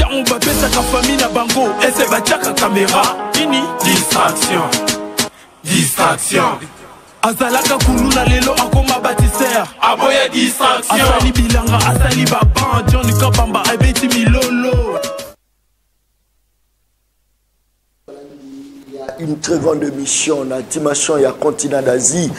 Tant va pesa ka famille na bango. Et c'est va tchaka caméra. Nini? Distraction. Distraction. Azalaka kuluna lelo akoma bâtisseur. Aboya distraction. Asali bilanga, asali baban. Johnny Kabamba, abeti milolo. Une très grande émission, la dimension, il y a continent d'Asie.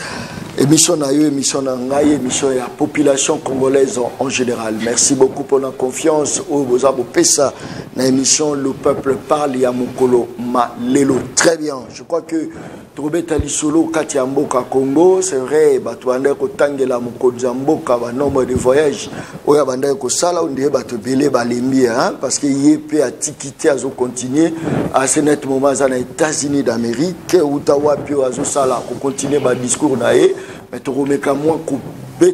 Émission naïe, émission nangaï, émission la population congolaise en général. Merci beaucoup pour la confiance. Au Bozabo Pessa, la émission Le Peuple Parle, il y a Mokolo Malelo. Très bien. Je crois que Troubé Talisolo, Katia Mboka Congo, c'est vrai, Batouande Kotangela Moko Zamboka, nombre de voyages. Oya Banda Kosala, on dirait Batobele Balembi, parce qu'il y a peu à Tikité à continuer à ce net moment dans les États-Unis d'Amérique, où Tawa Pio Azo Sala, qu'on continue le discours naïe. Mais tu remets qu'à moi qu'on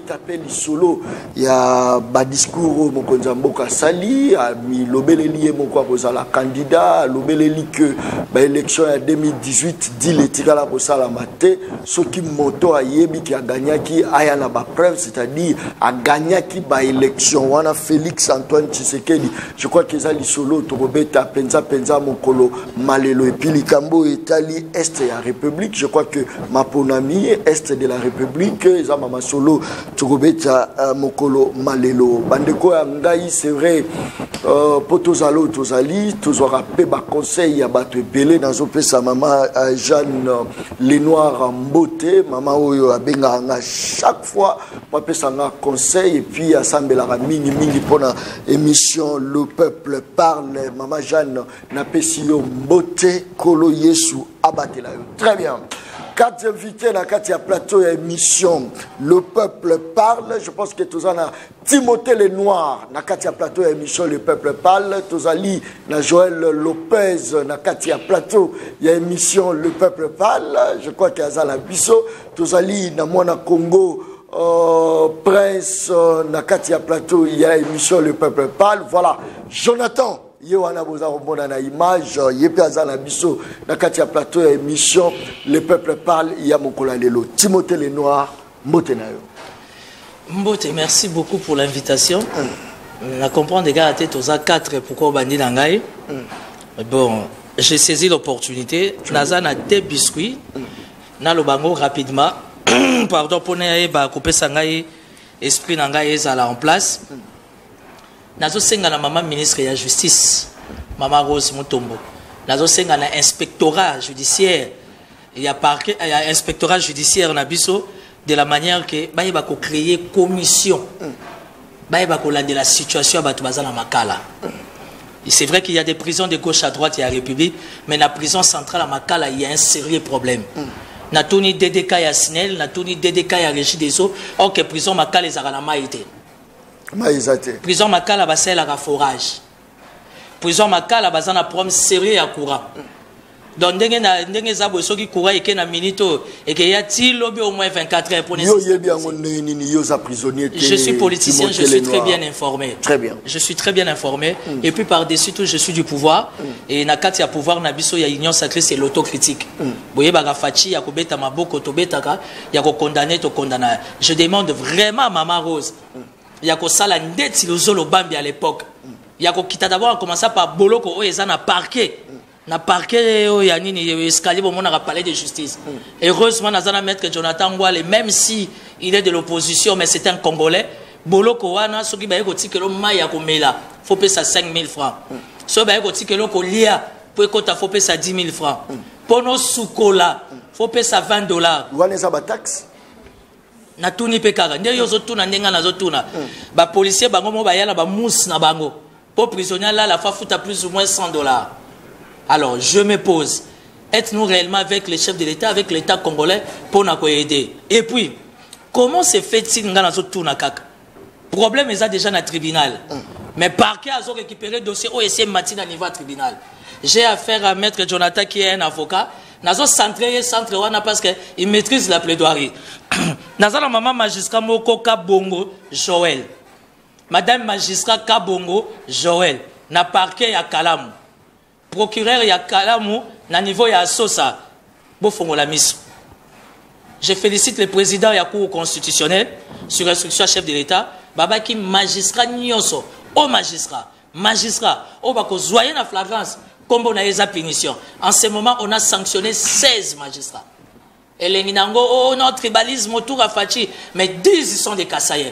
taper les solo, il y a un discours Mokonzamboka Sali, a mis l'obélé mon quoi la candidat, l'obélé que l'élection en 2018 dit les tirala pour ça la maté, ce qui moto a yebi qui a gagné qui a na ba preuve, c'est-à-dire a gagné qui ba élection wana Félix Antoine Tshisekedi. Je crois que ça les solo tu remets ta penza mokolo malelo et puis likambo Italie est la République. Je crois que ma ponami est de la République, ça mama solo Tugobeta Mokolo Malelo. Bandeko Angaï, c'est vrai, Potozalo, Tozali, Tozora Peba Conseil, Yabato Belé, Nazope sa maman Jeanne Lenoir Mbote, maman Oyo Abenga chaque fois, moi Pesanga Conseil, et puis Assemblera Mini pour la émission Le Peuple Parle, maman Jeanne Napesilo Mbote, Kolo Yesu Abatela. Très bien. 4 invités dans le plateau et émission Le Peuple Parle. Je pense que tous en a Timothée Lenoir dans le plateau et émission Le Peuple Parle. Tous ali dans Joël Lopez dans le plateau et émission Le Peuple Parle. Je crois qu'il y a la bisso. Tous ali dans Mona Congo Prince dans le plateau il y a émission Le Peuple Parle. Voilà. Jonathan. Yohana boza romona na image yepe azala biso na kati ya plateau ya émission Le Peuple Parle ya mokola lelo Timothée Lenoir mbote na yo. Mbote, merci beaucoup pour l'invitation. On comprend des gars à tête aux A4 pourquoi bandi nangai. Bon, j'ai saisi l'opportunité. Nazana des biscuits. Na lo bango rapidement. Pardon pour ne ba couper sangai esprit nangai ezala en place. Nazo senga na maman ministre de la justice, maman Rose Mutombo. Nazo senga na inspectorat judiciaire. Il y a parquet, il y a inspectorat judiciaire na biso de la manière que ba yeba ko créer commission. Ba yeba ko de la situation ba to bazana makala. C'est vrai qu'il y a des prisons de gauche à droite, il y a la République, mais la prison centrale à Makala, il y a un sérieux problème. Na toni DDK ya Snell, na toni DDK ya Régie des Eaux, or que prison Makala les a maïté. Prison Makala basel à forage. Prison Makala bazana problème sérieux à courant. Donc ndenge zabo soki courant eke na minito et que y a-t-il lobby au moins 24 heures pour les Je suis politicien, je suis très bien informé. Très bien. Je suis très bien informé et puis par-dessus tout je suis du pouvoir et na kati ya pouvoir na biso ya union sacrée c'est l'autocritique. Boye baga fachi ya kobeta maboko to betaka ya ko condamner to condamner. Je demande vraiment à Maman Rose il y a que ça la ndeti le zolo bambi à l'époque. Il y a que quitta d'abord commencer par boloko o ezana parquet. Na parquet o ya nini escalier bon on a palais de justice. Heureusement nazana maître Jonathan Ngwale même si il est de l'opposition mais c'est un Congolais. Boloko wana soki ba yeko tikelo maya ko mela faut payer ça 5000 francs. So ba yeko tikelo ko lia pour ko ta faut payer ça 10 000 francs. Pono sukola faut payer ça $20. Wana za ba taxe na tuni pekara nde yo zotuna ndenga na zotuna ba policier bango mo ba yala ba mousse na bango pour prisonnier là la fa futa plus ou moins $100. Alors je me pose, êtes-nous réellement avec les chefs de l'État, avec l'État congolais pour nous aider? Et puis comment se fait-il nga na zotuna kaka problème est déjà dans le tribunal mais parquet a récupéré dossier OSM matin à niveau tribunal. J'ai affaire à maître Jonathan qui est un avocat. Nazo centre wana parce que il maîtrise la plaidoirie. Nazo la maman magistrat moko Kabongo Joël. Madame magistrat Kabongo Joël na parquet ya Kalamu. Procureur ya Kalamu na niveau ya Sosa. Bofongo la mission. Je félicite le président de la Cour constitutionnelle sur instruction chef de l'État. Baba qui magistrat nyonso au magistrat magistrat, on va zoyer la flagrance, comme on a eu sa punition. En ce moment, on a sanctionné 16 magistrats. Et les Ninango, oh, notre tribalisme autour à Fachi, mais 10 sont des Kassaïens.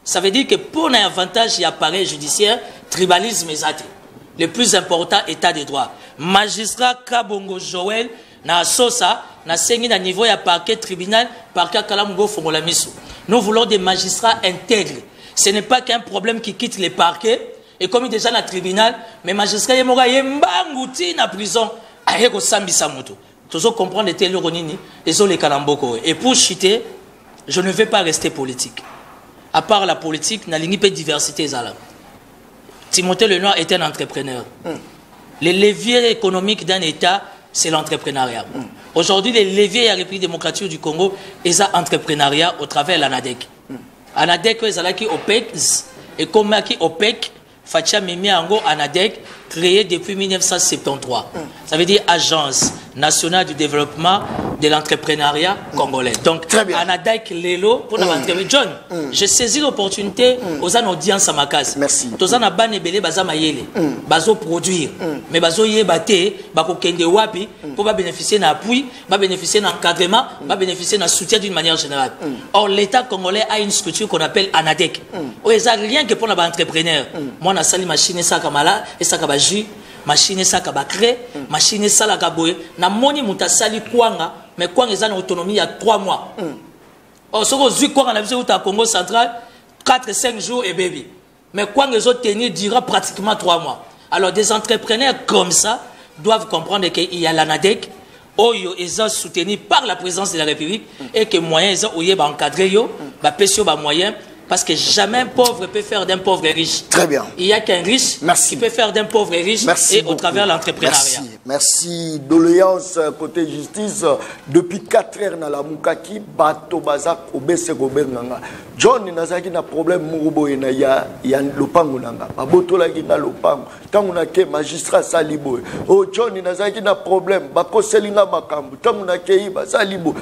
Ça veut dire que pour un avantage, il y a appareil judiciaire, tribalisme et zate. Le plus important, état de droit. Magistrat Kabongo Joël, na Sosa, na Sengi na niveau ya parquet tribunal, parquet Kalamungo Fongolamisu. Nous voulons des magistrats intègres. Ce n'est pas qu'un problème qui quitte les parquets, et comme déjà dans le tribunal, mais magistrat Yemoga Yembangouti na prison, Ayeko Sambi Samuto. Toujours comprendre les téléronini, les autres les Kalamboko. Et pour chuter, je ne vais pas rester politique. À part la politique, na ligne pas diversité zala. Timothée Lenoir est un entrepreneur. Les leviers économiques d'un État, c'est l'entrepreneuriat. Aujourd'hui, les leviers de la République démocratique du Congo, ils ont entrepreneuriat au travers de l'ANADEC. ANADEC, ils ont qui OPEC, et comme qui OPEC, Fatia Mimi Ango ANADEC, créé depuis 1973. Ça veut dire Agence nationale du développement de l'entrepreneuriat congolais. Donc, ANADEC Lelo, pour l'entreprise. John, j'ai saisi l'opportunité aux audiences à ma case. Merci. Tous en abandonné belé baza mayele, bazo produire, mais bazo yebate, bako kende wapi, pour bénéficier d'un appui, bénéficier d'un encadrement, bénéficier d'un soutien d'une manière générale. Or, l'État congolais a une structure qu'on appelle ANADEC. Où ils n'ont rien que pour l'entrepreneur. Moi, on a sali machine ça kamala et ça kabaji, machine ça kabakre, machine ça la kaboye. Na moni mutasali kwanga, mais kwanga ils ont une autonomie il y a 3 mois. Or, ce que vous avez vu au Congo central, 4-5 jours et baby. Mais kwanga ils ont tenu durant pratiquement 3 mois. Alors, des entrepreneurs comme ça doivent comprendre qu'il y a l'ANADEC, Oyo ils sont soutenus par la présidence de la République et que moyens ils ont encadré yo, moyens. Parce que jamais un pauvre peut faire d'un pauvre riche. Très bien. Il n'y a qu'un riche qui peut faire d'un pauvre riche. Merci et beaucoup. Au travers de l'entrepreneuriat. Merci. Doléance côté justice. Depuis 4 heures, dans la Moukaki, Bato Bazak, Obese Gobernanga. John, Nazaki n'a problème, Murubo, il y a Lopango Nanga. Baboto la Gina Lopango. Tant qu'on a que magistrat Salibo. Oh, John, Nazaki n'a problème. Bako Selinga Makambu. Tant qu'on a que Salibo.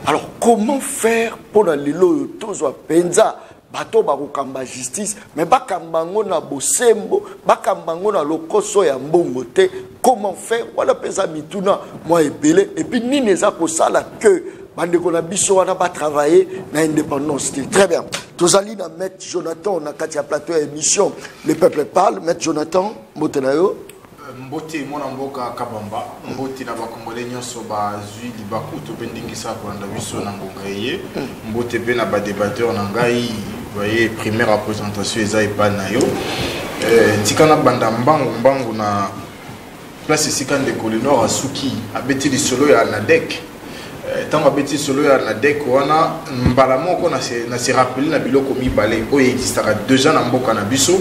Alors, comment faire pour la Lilo Tozo Penza? Bato bakokamba justice mais bakambango na bosembo bakambango na lokoso ya mbongo te. Comment faire? Voilà pesa mituna moi ebele et puis nini eza kosala que bandeko na biso wana ba travailler na indépendance. Très bien. Tozali na Maître Jonathan na kati ya plateau émission Le Peuple Parle. Maître Jonathan Motenayo Mbote mwana mboka Kabamba, mbote na bakongolais nyonso bazwi libaku to pendingisa kolanda biso na ngongeye, mbote pe na ba débatteur na ngai, voyez première représentation eza epa na yo. Tikana banda mbangu na place sikande de Colinor asuki abeti di solo ya ANADEC. Tant abeti solo ya ANADEC wana mbala moko na se rappeler na biloko mibale oyo existaka déjà na mboka na biso.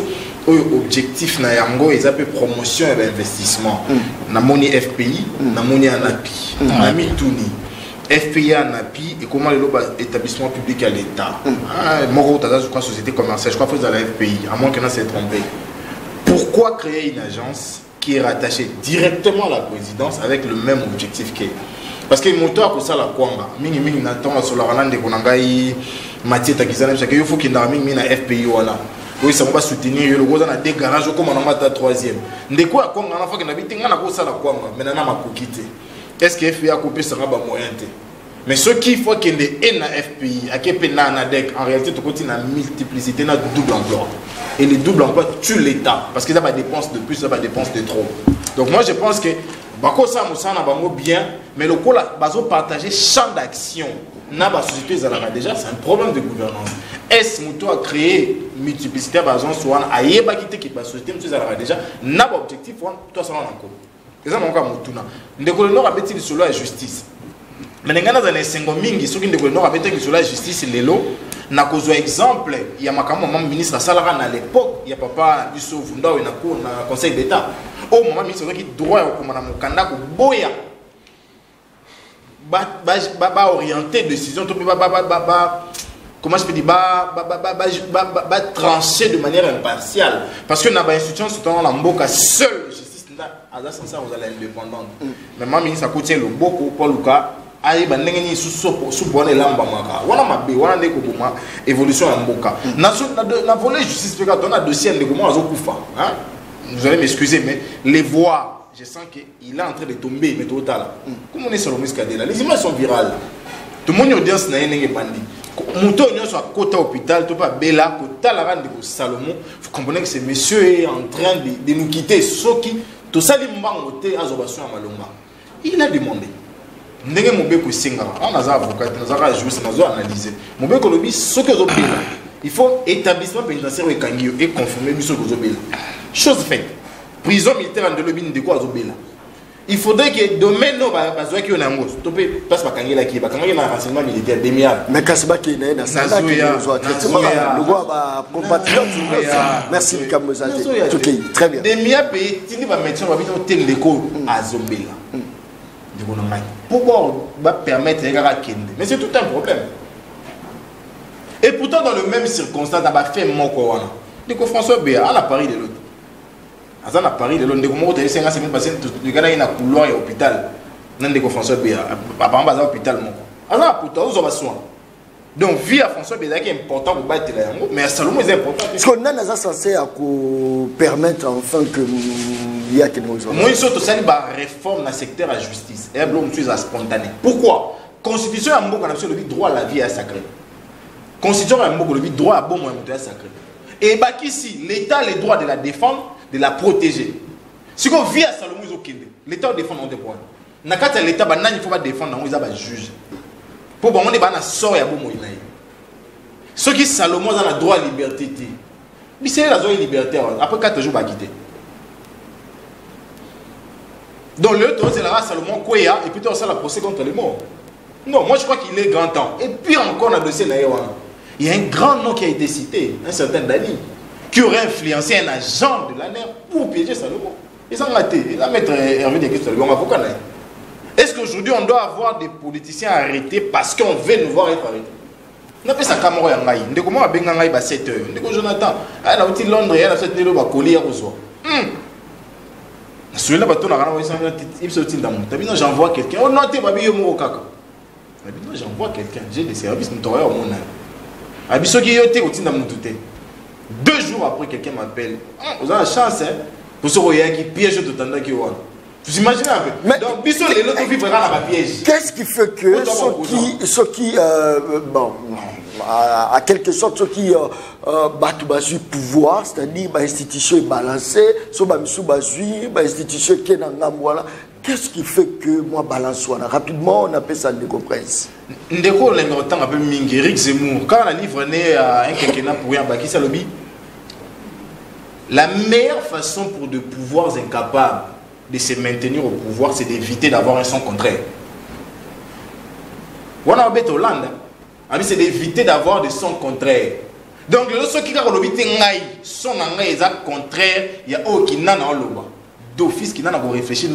Objectif na yango ils appellent promotion et investissement na moni FPI na moni ANAPI na mituni FPI ANAPI et comment le établissement public à l'État moro taza je crois société commerciale je crois faut à la FPI à moins que n'a s'est trompé. Pourquoi créer une agence qui est rattachée directement à la présidence avec le même objectif qu'elle? Parce que moteur pour ça la kwanga mingi natanga sur la ranande konangai Mathieu Takizana chaque il faut qu'il n'a mingi na FPI wala. Oui, ça va soutenir le gros dans des garages comme on a maté 3e. De quoi comme on a fait que n'habite ngana ko sala quoi maintenant na makokité. Est-ce que FPI a coupé ça ba moyen té? Mais ce qu'il faut qu'il ait na FPI, à que na ANADEC en réalité tu continue à multiplicité na double emploi. Et les double emploi tue l'État parce que ça va dépense de plus, ça va dépense de trop. Donc moi je pense que bako ça musana bango bien mais le coup là bazo partager champ d'action. Na ba société déjà c'est un problème de gouvernance. Est-ce que a créé multiplicité d'agence ou a yeba quitté qui ba société déjà na ba objectif toi ça encore. C'est ça mon cas mutuna. Ndeko le nord a bêti sur la justice. Mais ngana za nesengo mingi soki ndeko le nord a bêti sur la justice lelo na kozwa exemple il y a makamo maman ministre Salara à l'époque il y a papa biso vunda na cour na conseil d'état. Au moment ministre qui droit au komana mukanda ko boya ba orienter décision comment je peux dire trancher de manière impartiale parce que na ba institution surtout la mboka seul justice là ça vous allez indépendante mais ma ministre a côté le boko pour Luka ayi ba ndenge ni sous bonne lamba maka wana mabe wana ndeko boma évolution ya mboka na volet justice pe ka dona dossier ndeko mo azokufa hein vous allez m'excuser, mais les voix, je sens qu'il est en train de tomber, mais total. Comme on est sur le Muscadela, les images sont virales. Tout le monde audience n'a rien bandit. Mouton soit côté hôpital, tu pas Bella, côté la rande de Salomon. Vous comprenez que ce monsieur est en train de nous quitter. Soki, tout ça, il m'a monté à Zobasson à Malonga. Il a demandé. Ndenge mobeko singara. On a un avocat, on a un juriste, on a analysé. Mobeko lobi, ce que Zobela. Il faut établissement pénitentiaire et Kangio et confirmer ce que Zobela. Chose faite. Prison militaire en Delobine de quoi Zobela. Il faudrait que domaine no bazwa ki onango to pe passe ba kangela ki ba kangela na renseignement militaire demiable mais kasba ki na sala ki zo traitement le gwa ba compatriote merci Kamozate OK très bien demiable pays tini ba médecin ba bito tel l'école à Zobela de ko ngai pourquoi va permettre les gars kende mais c'est tout un problème et pourtant dans le même circonstance ba fait moko wana de ko François Béa à la Paris de l'autre à Paris, le long de comment tu as 5 semaines passées, le gars il a un couloir et hôpital. Nandeko François Béa, apparemment à l'hôpital. Pourtant, vous avez soin. Donc, vie à François Béa qui est important pour battre les amours, mais à Salomon c'est important. Est-ce qu'on a censé permettre enfin que il y a quelque chose. Moi, je suis réforme dans le secteur de la justice. Et je suis spontané. Pourquoi? Constitution a le droit à la vie est sacré. Constitution a le droit à bon moment est sacré. Et ici, l'État a le droit de la défendre, de la protéger. Si on vit à Salomon, l'État défend des points. Nakata l'État, il faut pas défendre, il faut juge. Pour bon, on est dans sort et bon moyen. Ceux qui Salomon ont le droit à la liberté. Mais c'est la zone liberté. Après 4 jours, il va quitter. Donc le temps, c'est là Salomon Kouya et puis on a la procès contre les morts. Non, moi je crois qu'il est grand temps. Et puis encore, on a dossier là. Il y a un grand nom qui a été cité, un certain Dani, qui aurait influencé un agent de l'ANER pour piéger Salomon. Ils ont raté. Il va mettre Hervé de Christ, on avocat. Est-ce qu'aujourd'hui on doit avoir des politiciens arrêtés parce qu'on veut nous voir être arrêtés? On appelle ça Camaro Yangaï. On dit comment on a Bengangaï à 7 heures. On dit que Jonathan, elle a aussi Londres, elle a 7 heures, elle a collé à Rosoir. Celui-là, j'envoie quelqu'un. Oh non, j'envoie quelqu'un. J'ai des services, nous travaillons au monde. 2 jours après, quelqu'un m'appelle. Vous avez la chance, hein, pour ce qui piège tout le temps. Vous imaginez un peu? Mais donc, qu'est-ce qui fait que ceux qui bon, à quelque sorte, ceux qui battent le pouvoir, c'est-à-dire l'institution est balancée, l'institution qui est dans la voilà. Qu'est-ce qui fait que moi balance rapidement on appelle ça décompresse. Ndeko l'engortant un peu Eric Zemmour quand on a livré un quinquennat pour rien baki ça lobby. La meilleure façon pour de pouvoirs incapables de se maintenir au pouvoir, c'est d'éviter d'avoir un son contraire. On a bête Hollande, c'est d'éviter d'avoir des sons contraires. Donc ceux qui ont lobby son contraire, il y a aucun nan en loba. D'office qui n'a pas réfléchi,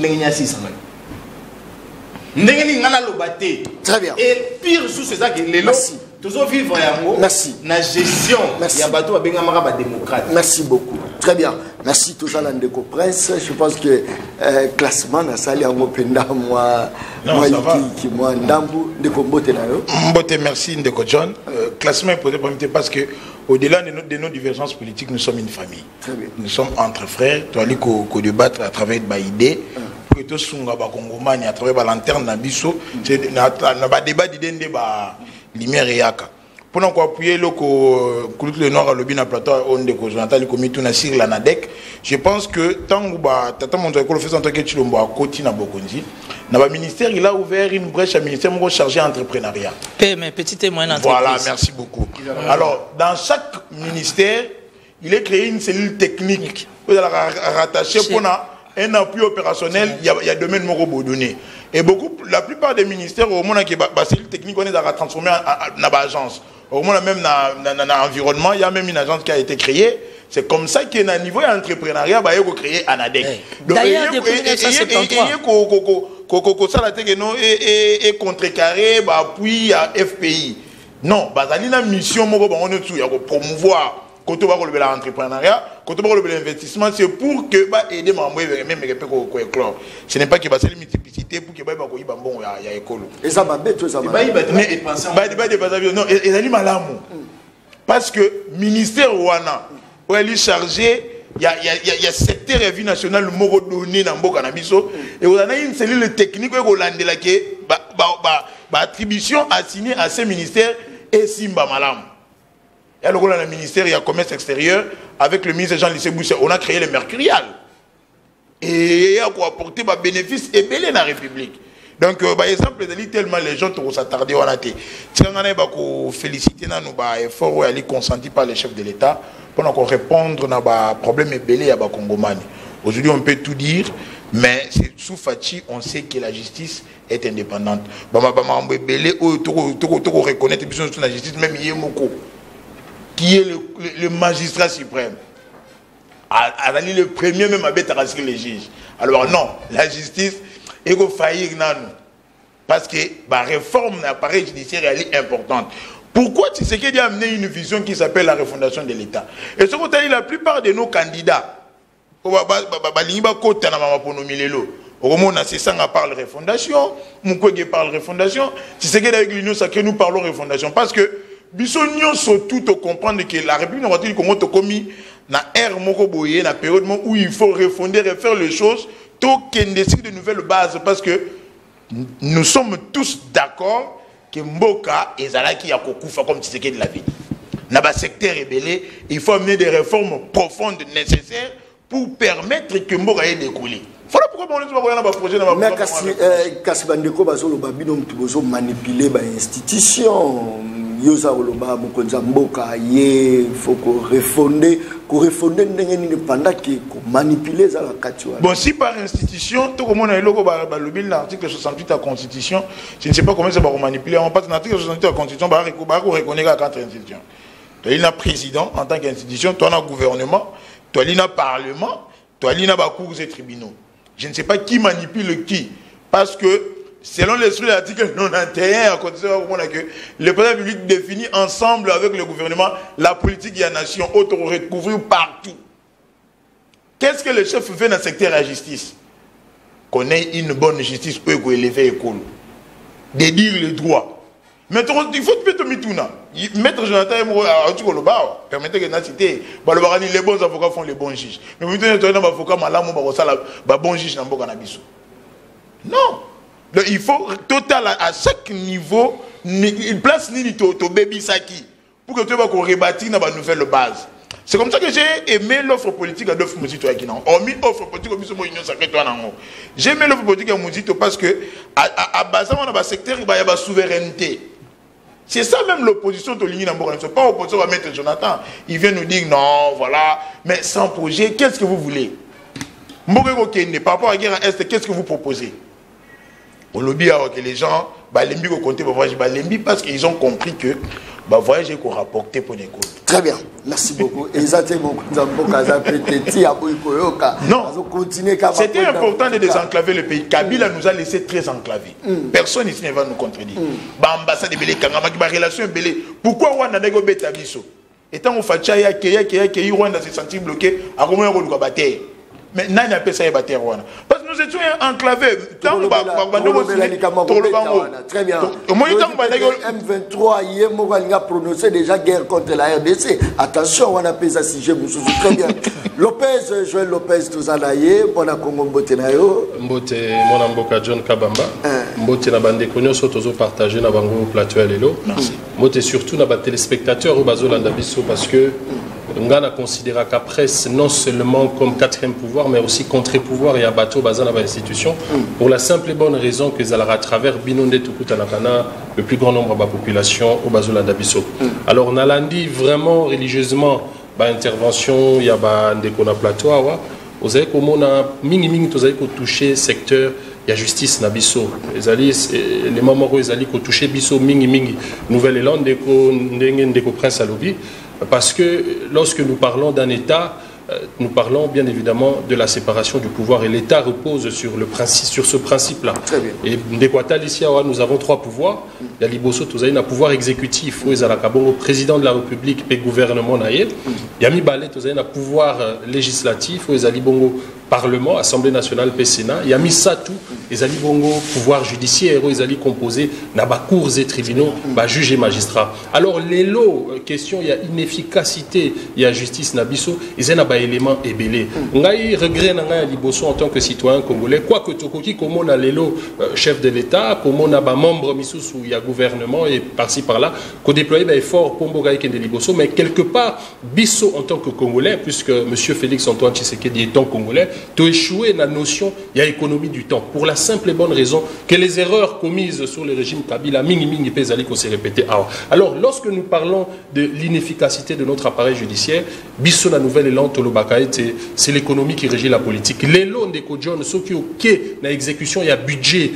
très bien. Et pire sous c'est ça que les lots toujours vivre merci la gestion il y a bateau à démocrate. Merci beaucoup, très bien, merci tout ça Ndeko Prince. Je pense que classement na sali en openda moi qui moi ndambu Ndeko Mbote na yo Mbote. Merci Ndeko John. Classement est posé parce que au-delà de nos divergences politiques, nous sommes une famille. Nous sommes entre frères. Tu as dit qu'on débattre à travers des idées. Pour que tout le monde à travers la lanterne, c'est un débat d'idées, lumière et yaka. Pour nous appuyer le nord à l'obina plateau, on de Jonathan le comité sur la NADEC. Je pense que tant que tata mon école fait en tant que tu l'as à côté na Bokonzi, le ministère il a ouvert une brèche à ministère chargé entrepreneuriat. Mais petit et moyen entreprise. Voilà, merci beaucoup. Alors dans chaque ministère, il est créé une cellule technique. Vous allez rattacher pour un appui opérationnel. Il y a domaine moro donné. Et la plupart des ministères au monde qui la cellule technique on est à transformer en agence. Au moins même dans l'environnement, il y a même une agence qui a été créée. C'est comme ça qu'il y a un niveau d'entrepreneuriat qui a été créé à NADEC. D'ailleurs, depuis 1973. Et contrecarré, appui à FPI. Non, il y a une mission qui est promouvoir l'entrepreneuriat, l'investissement, c'est pour que aider même ce n'est pas que c'est une multiplicité pour que y a école. Et ça va bête, ça va. Non, et ça malamu. Parce que le ministère Ouana est chargé il y a secteur et vie nationale moko donné dans mboka na biso et on a une cellule technique ko landela ke attribution assignée à ces ministères et simba malam. Et alors le ministère il y a commerce extérieur avec le ministre Jean-Lycée Boucher, on a créé le Mercurial. Et il y a quoi apporter des bénéfices et belé dans la République. Donc, par exemple, tellement les gens ont s'attarder on a été. Si on a félicité nos efforts consentis par les chefs de l'État pour répondre à nos problèmes et belé à Congomani. Aujourd'hui, on peut tout dire, mais sous Fachi, on sait que la justice est indépendante. Belé, on reconnaître la justice, même Yemoko, qui est le magistrat suprême. Le premier même à rassurer les juges. Alors non, la justice il faut faillir parce que la réforme de l'appareil judiciaire est importante. Pourquoi tu sais qu'il a amené une vision qui s'appelle la refondation de l'État? Et ce qu'on a dit, la plupart de nos candidats, on parle de refondation, Mukwege parle de refondation, tu sais qu'avec l'Union sacrée, nous parlons de refondation. Parce que, bisognon surtout de comprendre que la République n'a pas comment commis dans l'ère Mokoboye, dans la période où il faut refonder, refaire les choses, tant qu'il décide de nouvelles bases. Parce que nous sommes tous d'accord que Mboka et Zalaki a Kokoufa comme tu sais de la vie. Dans le secteur ébélé, il faut amener des réformes profondes nécessaires pour permettre que Mboka ait découlé. Voilà pourquoi on est dans le projet. Mais kasi bandeko bazolo babino mtubozo manipuler ba institution. Yosa oloba mokonza mboka ye faut refonder pendant que manipuler ça la katiwa. Bon, si par institution tout le monde a le l'article 68 de la Constitution, je ne sais pas comment ça va manipuler. On passe dans l'article 68 de la Constitution, on reconnaît quatre institutions. Tu as un président en tant qu'institution, tu as un gouvernement, tu as un parlement, tu as un cours et tribunaux. Je ne sais pas qui manipule qui, parce que selon l'esprit de l'article 91, le président public définit ensemble avec le gouvernement la politique de la nation, auto-recouvrir partout. Qu'est-ce que le chef fait dans le secteur de la justice? Qu'on ait une bonne justice pour élever l'école. De dire les droits. Mais il faut que tu mettes Maître Jonathan permettez que cité les bons avocats font les bons juges. Mais vous avez un avocat malade, bon juge dans non. Donc, il faut total à chaque niveau, il place ni to baby saki pour que tu vas rebâtir dans une nouvelle base. C'est comme ça que j'ai aimé l'offre politique à l'offre Mouzito qui n'ont mis offre politique au Union sacrée toi non. J'ai aimé l'offre politique à Mouzito parce que à base dans le secteur il y a la souveraineté. C'est ça même l'opposition de l'Union dans c'est pas opposition à mettre Jonathan. Il vient nous dire non, voilà, mais sans projet, qu'est-ce que vous voulez? Par rapport à la guerre en Est, qu'est-ce que vous proposez? On lobby que les gens, l'embi au compter voyage, l'embi parce qu'ils ont compris que voyage est rapporté pour les cours. Très bien, merci beaucoup. Et ça c'est beaucoup non, c'était important de désenclaver le pays. Kabila nous a laissé très enclavés. Personne ici ne va nous contredire. L'ambassade de Belé, la relation Belé. Pourquoi on a des bêta-biso? Étant au Fatchaya, qui Rwanda s'est senti bloqué, à comment on va battre? Mais n'a pas ça battre Rwanda. Parce que nous étions enclavés. Très bien. M23 hier a prononcé déjà guerre contre la RDC. Attention, on appelle ça sujet. Très bien. Lopez, Joël Lopez, tout ça là, bon à Congo Mbotenayo. Mbote, mon amboka John Kabamba. Mbote na bande konyo sotozo partager na bango plateau lelo. Merci. Mbote surtout na ba téléspectateurs au bazolanda biso parce que Ngana considéra qu'après, non seulement comme quatrième pouvoir, mais aussi contre-pouvoir et abattu dans la institution, pour la simple et bonne raison que Zalara à travers Binonde Tukutanakana, le plus grand nombre de la population au Bazola d'Abisso. Alors, on a dit vraiment religieusement, intervention, il y a des plateau, vous savez comment on a mini vous avez touché secteur. Il y a justice na biso. Les moments où ils allaient toucher biso mingi Nouvelle-Élande deko prince alobi parce que lorsque nous parlons d'un État, nous parlons bien évidemment de la séparation du pouvoir et l'État repose sur le principe, sur ce principe-là. Et nous avons trois pouvoirs. Il y a Liboso, il y a un pouvoir exécutif, il y a le président de la République et le gouvernement. Il y a un pouvoir législatif, il y a le Parlement, Assemblée nationale, Sénat, il y a mis ça tout, les alliés bongo, pouvoir judiciaire, les alliés composés, n'a pas cours et tribunaux, juges et magistrats. Alors, les lots, question, il y a inefficacité, il y a justice, nabiso, ils ont un élément ébélé. Ngai regret n'a liboso en tant que citoyen congolais, quoique tokoki, comme on a les lots, chef de l'État, comme on a membre misous où il y a gouvernement et par-ci par-là, qu'on déploie des efforts pour Mbogaï de liboso, mais quelque part, biso en tant que Congolais, puisque M. Félix Antoine Tshisekedi est un Congolais, tu as échoué dans la notion, il y a économie du temps. Pour la simple et bonne raison que les erreurs commises sur le régime Kabila, mingi pesali qu'on s'est répété. Alors, lorsque nous parlons de l'inefficacité de notre appareil judiciaire, biso la nouvelle élan Tolobakaï, c'est l'économie qui régit la politique. Les lots de Kodjon, ceux qui ont dans l'exécution, il y a budget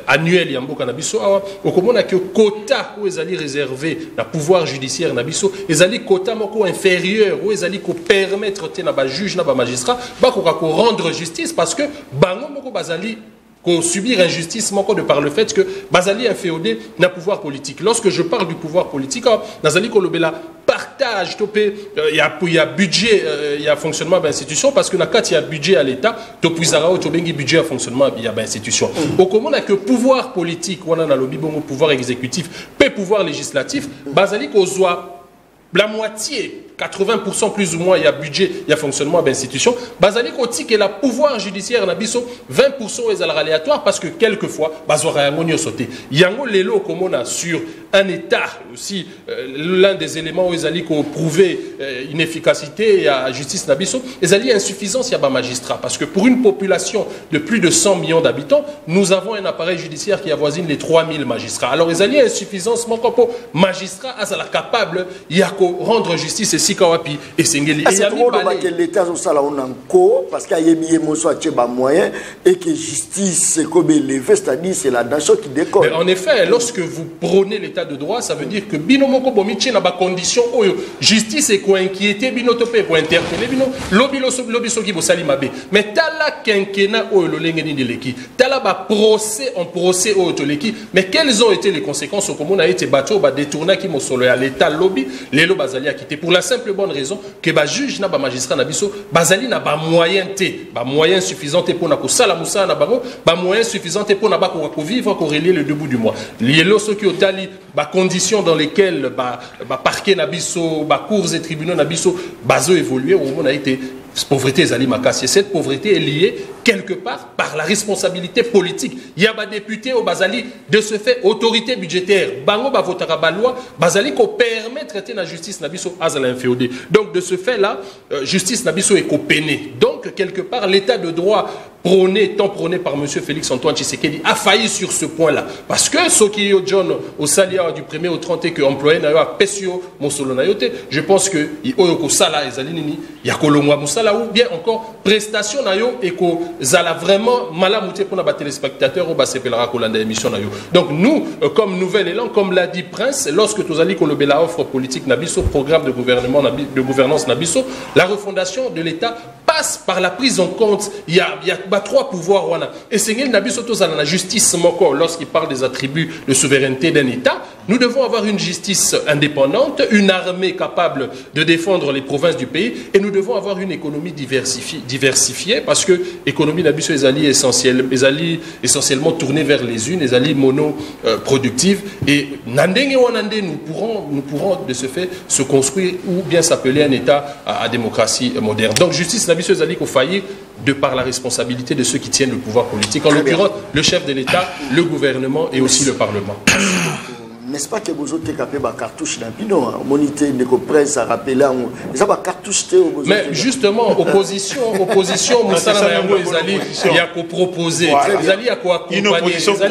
annuel, il y a un beau canabiso. Au commun, on a que quota où ils allaient réserver le pouvoir judiciaire nabiso, ils allaient quota inférieur où ils allaient permettre à juge, à magistrat, rendre justice parce que bango moko bazali qu'on subir injustice de par le fait que bazali inféodé n'a pouvoir politique. Lorsque je parle du pouvoir politique, nazali kolobela partage topé il y a budget il y a fonctionnement d'institution parce que il y a budget à l'État topuizara au tobengi budget à fonctionnement il y a institution. Au comment on a que pouvoir politique on a dans le bongo pouvoir exécutif pe pouvoir législatif bazali ko soit la moitié 80% plus ou moins, il y a budget, il y a fonctionnement d'institutions. Bazali Koti, qui est le pouvoir judiciaire, 20% est aléatoire parce que quelquefois, sauté. Il y a un lélo comme on a sur un État aussi, l'un des éléments où ils allaient prouver inefficacité et la justice nabiso, ils allaient insuffisance, il y a un magistrat. Parce que pour une population de plus de 100 millions d'habitants, nous avons un appareil judiciaire qui avoisine les 3000 magistrats. Alors, ils allaient insuffisance, mon corps magistrat, ils capable, il y a rendre justice et Sikawapi et Sengeli. C'est trop que l'État parce qu'il y a des moyens et que justice c'est comme élevé, c'est-à-dire c'est la nation qui décolle. Mais en effet, lorsque vous prônez l'État de droit, ça veut dire que binomoko bomichi n'a pas condition où justice est quoi inquiéter binotopé pour interpeller bino lobiso qui vous salimabe. Mais tala quinquena ou le lengeni de l'équipe, tala ba procès en procès au toleki. Mais quelles ont été les conséquences au commun a été battu ba détourné qui mo solo à l'État lobby les lo bazali a quitté pour la simple bonne raison que ba juge na ba magistrat na biso bazali na ba moyen té ba moyen suffisant pour na ko sala musa na bango ba moyen suffisant pour na ba ko vivre ko relier le debout du mois lielo ceux qui ont tali ba conditions dans lesquelles ba parquet na biso ba cours et tribunaux na biso bazo évoluer au moment a été pauvreté Zali Makassi. Cette pauvreté est liée quelque part par la responsabilité politique. Il y a des députés au Bazali de ce fait autorité budgétaire. Bango ba votera ba loi Bazali ko permet traiter la justice nabiso azala inféodé. Donc de ce fait là justice nabiso est copénée. Donc quelque part l'état de droit tant prôné par M. Félix Antoine Tshisekedi a failli sur ce point-là. Parce que ce qui est John au Salia du 1er au 30 que employé n'a pas Pessio Mosolo Nayote, je pense que il y a Kolomwa Moussala ou bien encore prestation nayo et que zala vraiment malamouté pour les téléspectateurs au Basepelara Kolanda émission nayo. Donc nous comme nouvel élan comme l'a dit Prince lorsque tous allez kolobela offre politique nabiso programme de gouvernement de gouvernance nabiso la refondation de l'État passe par la prise en compte il y a trois pouvoirs et c'est nabiso tous à la justice moko lorsqu'il parle des attributs de souveraineté d'un État nous devons avoir une justice indépendante une armée capable de défendre les provinces du pays et nous devons avoir une économie diversifiée parce que l'économie nabiso est essentiellement tournée vers les unes, les alliés monoproductives et nous pourrons de ce fait se construire ou bien s'appeler un État à démocratie moderne. Donc justice nabiso est alliée faillir de par la responsabilité de ceux qui tiennent le pouvoir politique, en l'occurrence le chef de l'État, le gouvernement et aussi le Parlement. N'est-ce pas que vous avez capé ma cartouche d'un pino, monité de presse à rappeler, ça va cartouche. Mais justement, opposition, il y a qu'à proposer, il y a qu'à accompagner, il y a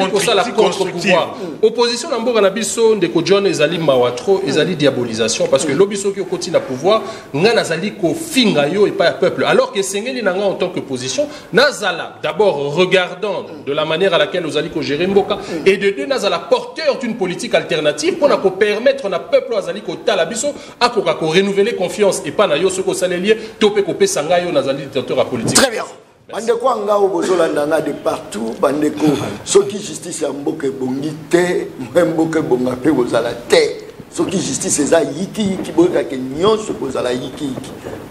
qu'à la contre-pouvoir. Opposition, d'abord, la biso de Kodjon, ils allaient mawatro, ils allaient diabolisation, parce que l'obiso qui continue à pouvoir, n'a nazali ko fingayo et pas un peuple. Alors que Sengeli nanga en tant qu'opposition, nazala, d'abord regardant de la manière à laquelle nous allons gérer Mboka, et de deux, nazala porteur d'une politique alternative pour nous permettre au peuple azali ko talabiso à ko renouveler confiance et pas na yo ce ko salelier topé ko pesanga yo nazali dictateur politique. Très bien. Bandeko anga obozola nanga de partout bandeko soki justice ya mboka bongi te mboka bonga pe bozala te soki justice eza yiki boka ke nyonso bozala yiki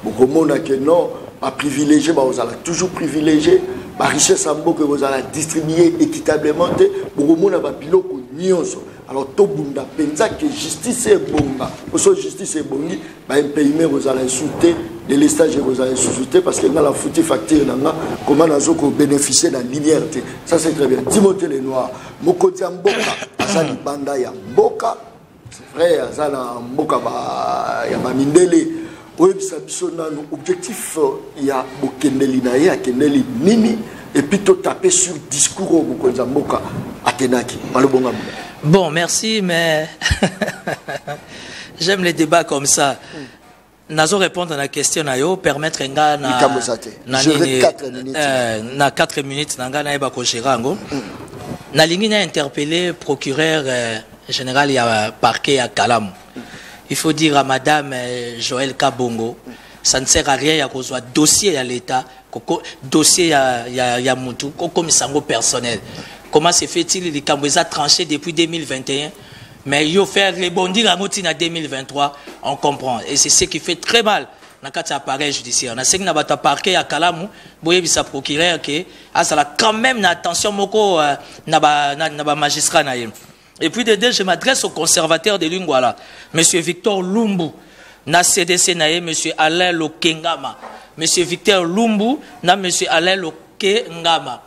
bokomona ke non ba privilégié ba ozala toujours privilégié ba richesse ambo que vous allez distribuer équitablement pour mona ba biloko nyonso. Alors to bunda penza que justice est bonga. Parce justice est bongi ba impayé vous allez insulter de l'estage vous allez insulter parce que dans la foutie facture nanga comment nazo ko bénéficier de la liberté. Ça c'est très bien. Timothée Lenoir mokoti mboka azali banda ya mboka. C'est vrai azala mboka ba ya ba mindele. Objectif il y a bokendeli na ye akendeli nini et puis to taper sur discours au bokonza mboka akenaki malobonga. Bon, merci, mais j'aime les débats comme ça. Nazo répondre à la question nayo permettre nga na 4 minutes na 4 minutes nga na eba ko chirango na lingi na interpeller procureur général ya parquet à Kalam. Il faut dire à madame Joël Kabongo, ça ne sert à rien ya kozwa dossier à l'état, dossier ya mutu comme sango personnel. Comment se fait-il les Cambouza tranché depuis 2021 mais il faut faire rebondir à Moutina 2023, on comprend. Et c'est ce qui fait très mal dans le appareil judiciaire. On a ce qui n'a pas parquet à Kalamou, boye bisa procureur que ça a quand même une attention moko na magistrat na yé. Et puis de deux, je m'adresse au conservateur de Lingwala, monsieur Victor Lumbu, na CDC na yé, monsieur Alain Lokengama, monsieur Victor Lumbu, na monsieur Alain Lokengama.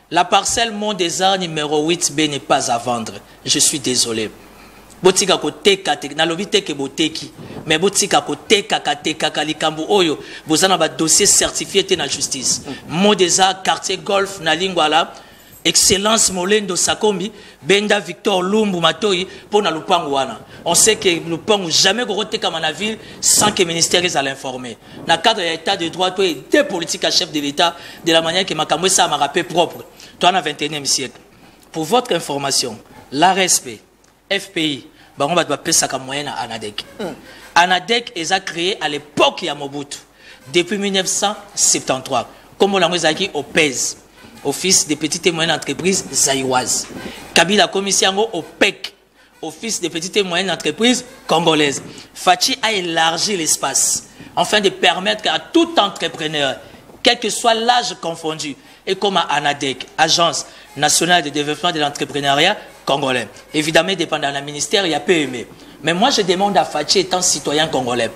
La parcelle Mont des Arts numéro 8B n'est pas à vendre. Je suis désolé. Botika ko teka na lobi teke boteki mais botika ko teka kalikambu oyo bozana ba dossier certifié te na justice. Mont des Arts quartier golf na Lingwala excellence Molendo Sakombi Benda Victor Lumbu Matoi pour na lupangu wana. On sait que lupangu jamais go teka na ville sans que le ministère les a l'informer. Na cadre de l'état de droit et des politiques à chef de l'état de la manière que makamwe ça m'a rappelé propre. Toi dans le 21e siècle. Pour votre information, l'ARSP FPI, on va appeler ça comme moyen à ANADEC. ANADEC est créé à l'époque de Mobutu, depuis 1973. Comme on l'a dit au PES, Office des petites et moyennes entreprises zaïroises. Kabila commission au PEC, Office des petites et moyennes entreprises congolaises. Fachi a élargi l'espace, afin de permettre à tout entrepreneur, quel que soit l'âge confondu, et comme à ANADEC, Agence nationale de développement de l'entrepreneuriat congolais. Évidemment, dépendant du ministère, il y a PME. Mais moi, je demande à Fachi, étant citoyen congolais,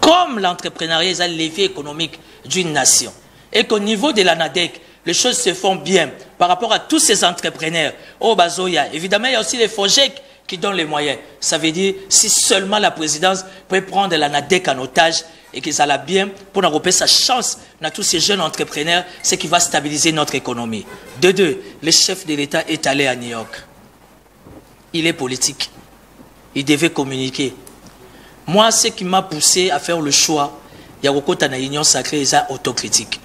comme l'entrepreneuriat est un levier économique d'une nation, et qu'au niveau de l'ANADEC, les choses se font bien par rapport à tous ces entrepreneurs. Au Bazoya, évidemment, il y a aussi les FOGEC qui donnent les moyens. Ça veut dire, si seulement la présidence peut prendre l'ANADEC en otage, et que ça l'a bien pour développer sa chance dans tous ces jeunes entrepreneurs, c'est qui va stabiliser notre économie. De deux, le chef de l'État est allé à New York. Il est politique. Il devait communiquer. Moi, ce qui m'a poussé à faire le choix, il y a beaucoup dans l'union sacrée, c'est autocritique.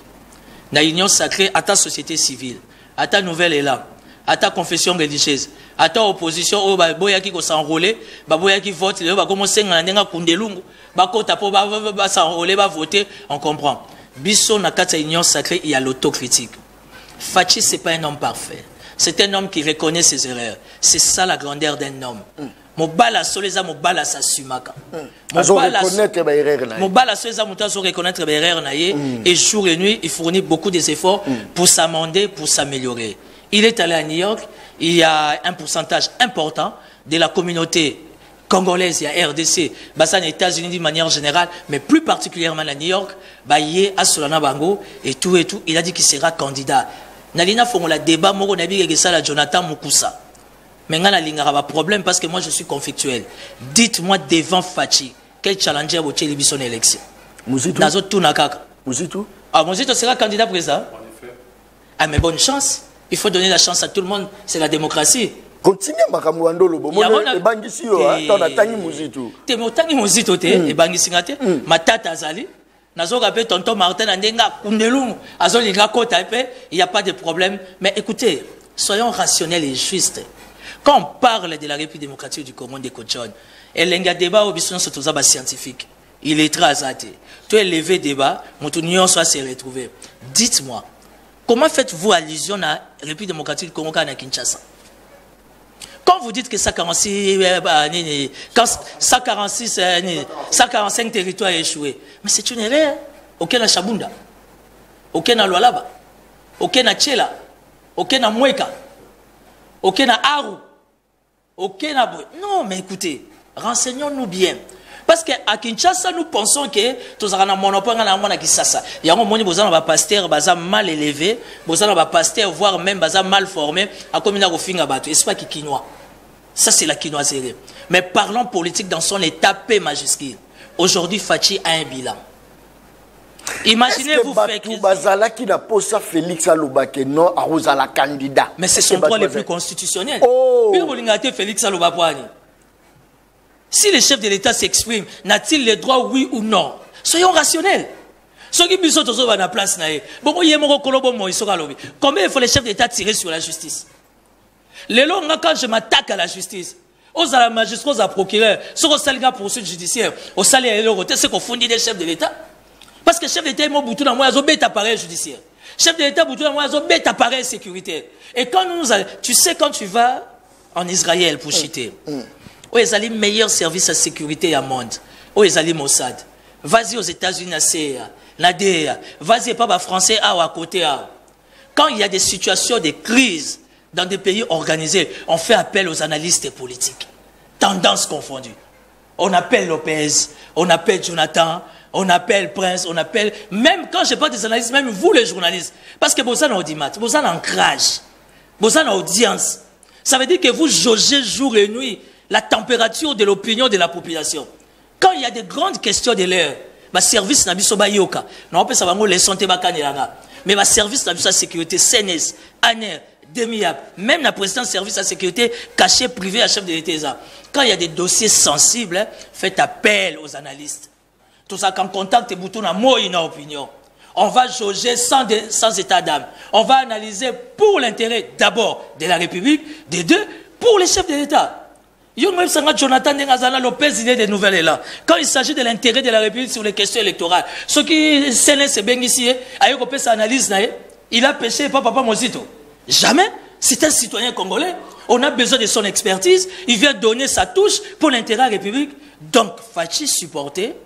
Dans l'union sacrée, à ta société civile, à ta nouvelle élan, à ta confession religieuse, à ta opposition, oh bah boya qui s'enrôler, bah boya qui vote, bah commencer à n'enga kundelungu, bah kota po bah s'enrôler, bah voter, on comprend. Bisso na kata union sacrée, il y a l'autocritique. Fachi c'est pas un homme parfait, c'est un homme qui reconnaît ses erreurs. C'est ça la grandeur d'un homme. Mobala soleza mobala sa sumaka. Mobala soleza mutazo reconnaître les erreurs naie et jour et nuit il fournit beaucoup d'efforts pour s'amender, pour s'améliorer. Il est allé à New York, il y a un pourcentage important de la communauté congolaise, il y a RDC, aux États-Unis d'une manière générale, mais plus particulièrement à New York, à Solana Bango et tout, il a dit qu'il sera candidat. Nalina Fongola débat, Moro Nabi et Jonathan Mukusa. Mais il y a un problème parce que moi je suis conflictuel. Dites-moi devant Fachi, quel challenger vous avez son élection? Mouzito. Mouzito? Ah, Mouzito sera candidat président? Ah, mais bonne chance. Il faut donner la chance à tout le monde, c'est la démocratie. Continuez Makamouando le bon. Et Bangisi, t'en as tangi Mouzito. T'es mon tangi Mouzito, et Bangisi, ma tata Azali. Nazo rappelé tonton Martin Andenga, Kundelung, Azoli Gakota, il n'y a pas de problème. Mais écoutez, soyons rationnels et justes. Quand on parle de la République démocratique du Congo de Kochon, et l'enga débat au bison sur tout ça scientifique, il est très azaté. Tu es levé débat, mon union soit se retrouver. Dites-moi, comment faites-vous allusion à la République démocratique du Congo à Kinshasa? Quand vous dites que 145 territoires échoués, mais c'est une erreur. Auquel a Chabunda. okena Lualaba, okena Tchela, okena Mweka, okena Aru, okena Boy. Non, mais écoutez, renseignons-nous bien. Parce qu'à Kinshasa, nous pensons que tous avons un monopole dans la Kinshasa. Il y a un moment où nous avons un pasteur mal élevé, nous avons un pasteur, voire même mal formé, à comme il y a un finga bateau. Et c'est pas qui quinoa. Ça, c'est la quinoiserie. Mais parlons politique dans son état P majuscule. Aujourd'hui, Fachi a un bilan. Imaginez-vous faire que Bazala qui n'a pas ça Félix Alobake non à la candidat. Mais c'est son droit le plus constitutionnel. Oh. Félix Alobapouani. Si le chef de l'État s'exprime, n'a-t-il le droit, oui ou non? Soyons rationnels. Combien il faut les chefs d'État tirer sur la justice? Les longs, quand je m'attaque à la justice, aux magistrats, aux procureurs, sur aux salga poursuite judiciaire, aux salaires et le roté, c'est qu'on fondit des chefs de l'État. Parce que chef d'État, il m'a boutou dans moi, ils ont bête appareil judiciaire. Chef d'État, boutou dans moi, ils ont bête appareil sécuritaire. Et quand nous allons, tu sais, quand tu vas en Israël pour chiter, où ils allaient meilleur service à sécurité à monde, où ils allaient Mossad. Vas-y aux États-Unis, la CIA, la DEA, vas-y pas français à côté. Quand il y a des situations de crise dans des pays organisés, on fait appel aux analystes politiques, tendances confondues. On appelle Lopez, on appelle Jonathan, on appelle Prince, on appelle, même quand je parle des analystes, même vous les journalistes, parce que vous avez un audimat, vous avez un ancrage, vous avez une audience. Ça veut dire que vous jaugez jour et nuit la température de l'opinion de la population. Quand il y a des grandes questions de l'air, le service n'a pas yoka. Non, on savoir les santé mais le service n'a pas sécurité, CNS, ANER, DEMIAP, même la présidence service à sécurité caché privé à chef de l'État. Quand il y a des dossiers sensibles, faites appel aux analystes. Tout ça, quand contact et bouton à moi, une opinion. On va jauger sans état d'âme. On va analyser pour l'intérêt d'abord de la République, de deux, pour les chefs de l'État. Jonathan Lopez, il est des nouvelles là. Quand il s'agit de l'intérêt de la République sur les questions électorales, ce qui s'est bien ici, analyse, il a péché papa Mosito. Jamais. C'est un citoyen congolais. On a besoin de son expertise. Il vient donner sa touche pour l'intérêt de la République. Donc, Fachi supporter,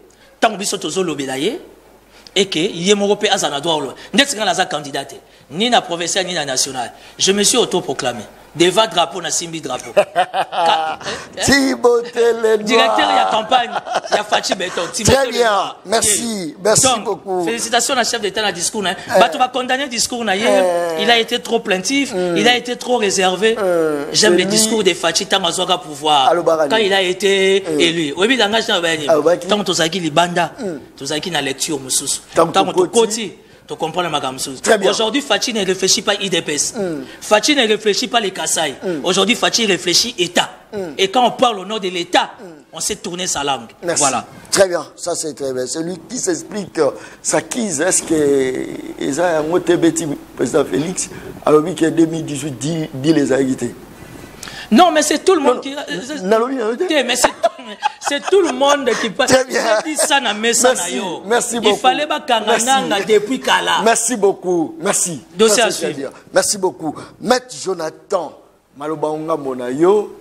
tant que Bisotozo l'obélaye, et que Yemorope Azanadouar, n'est-ce qu'il y a un candidat, ni na provincial, ni na national. Je me suis autoproclamé. Deva drapeau na simbi drapeau. Directeur, il y a campagne, il y a Fachi Beto. Très bien, merci, merci donc, beaucoup. Félicitations à chef d'État dans le discours. Tu vas condamner le discours hier. Il a été trop plaintif, il a été trop réservé. J'aime le discours de Fachi tant à pouvoir. Quand il a été élu. Oui, il engage dans le tant que tu as dit banda, tu as dit la lecture, tant que tu tu comprends le magamsous. Aujourd'hui, Fachi ne réfléchit pas IDPS. Fachi ne réfléchit pas les Kassai. Aujourd'hui, Fachi réfléchit État. Et quand on parle au nom de l'État, on sait tourner sa langue. Merci. Voilà. Très bien, ça c'est très bien. Celui qui s'explique sa quise, est-ce que Eza Motebeti, président Félix, alors oui que 2018 dit les a quittés. Non, mais c'est tout le monde qui. Mais c'est tout le monde qui parle. Très bien. Merci beaucoup. Il fallait pas Kangananga depuis Kala. Merci beaucoup. Merci. Dossier à suivre. Merci beaucoup. Maître Jonathan Malobaonga Monayo,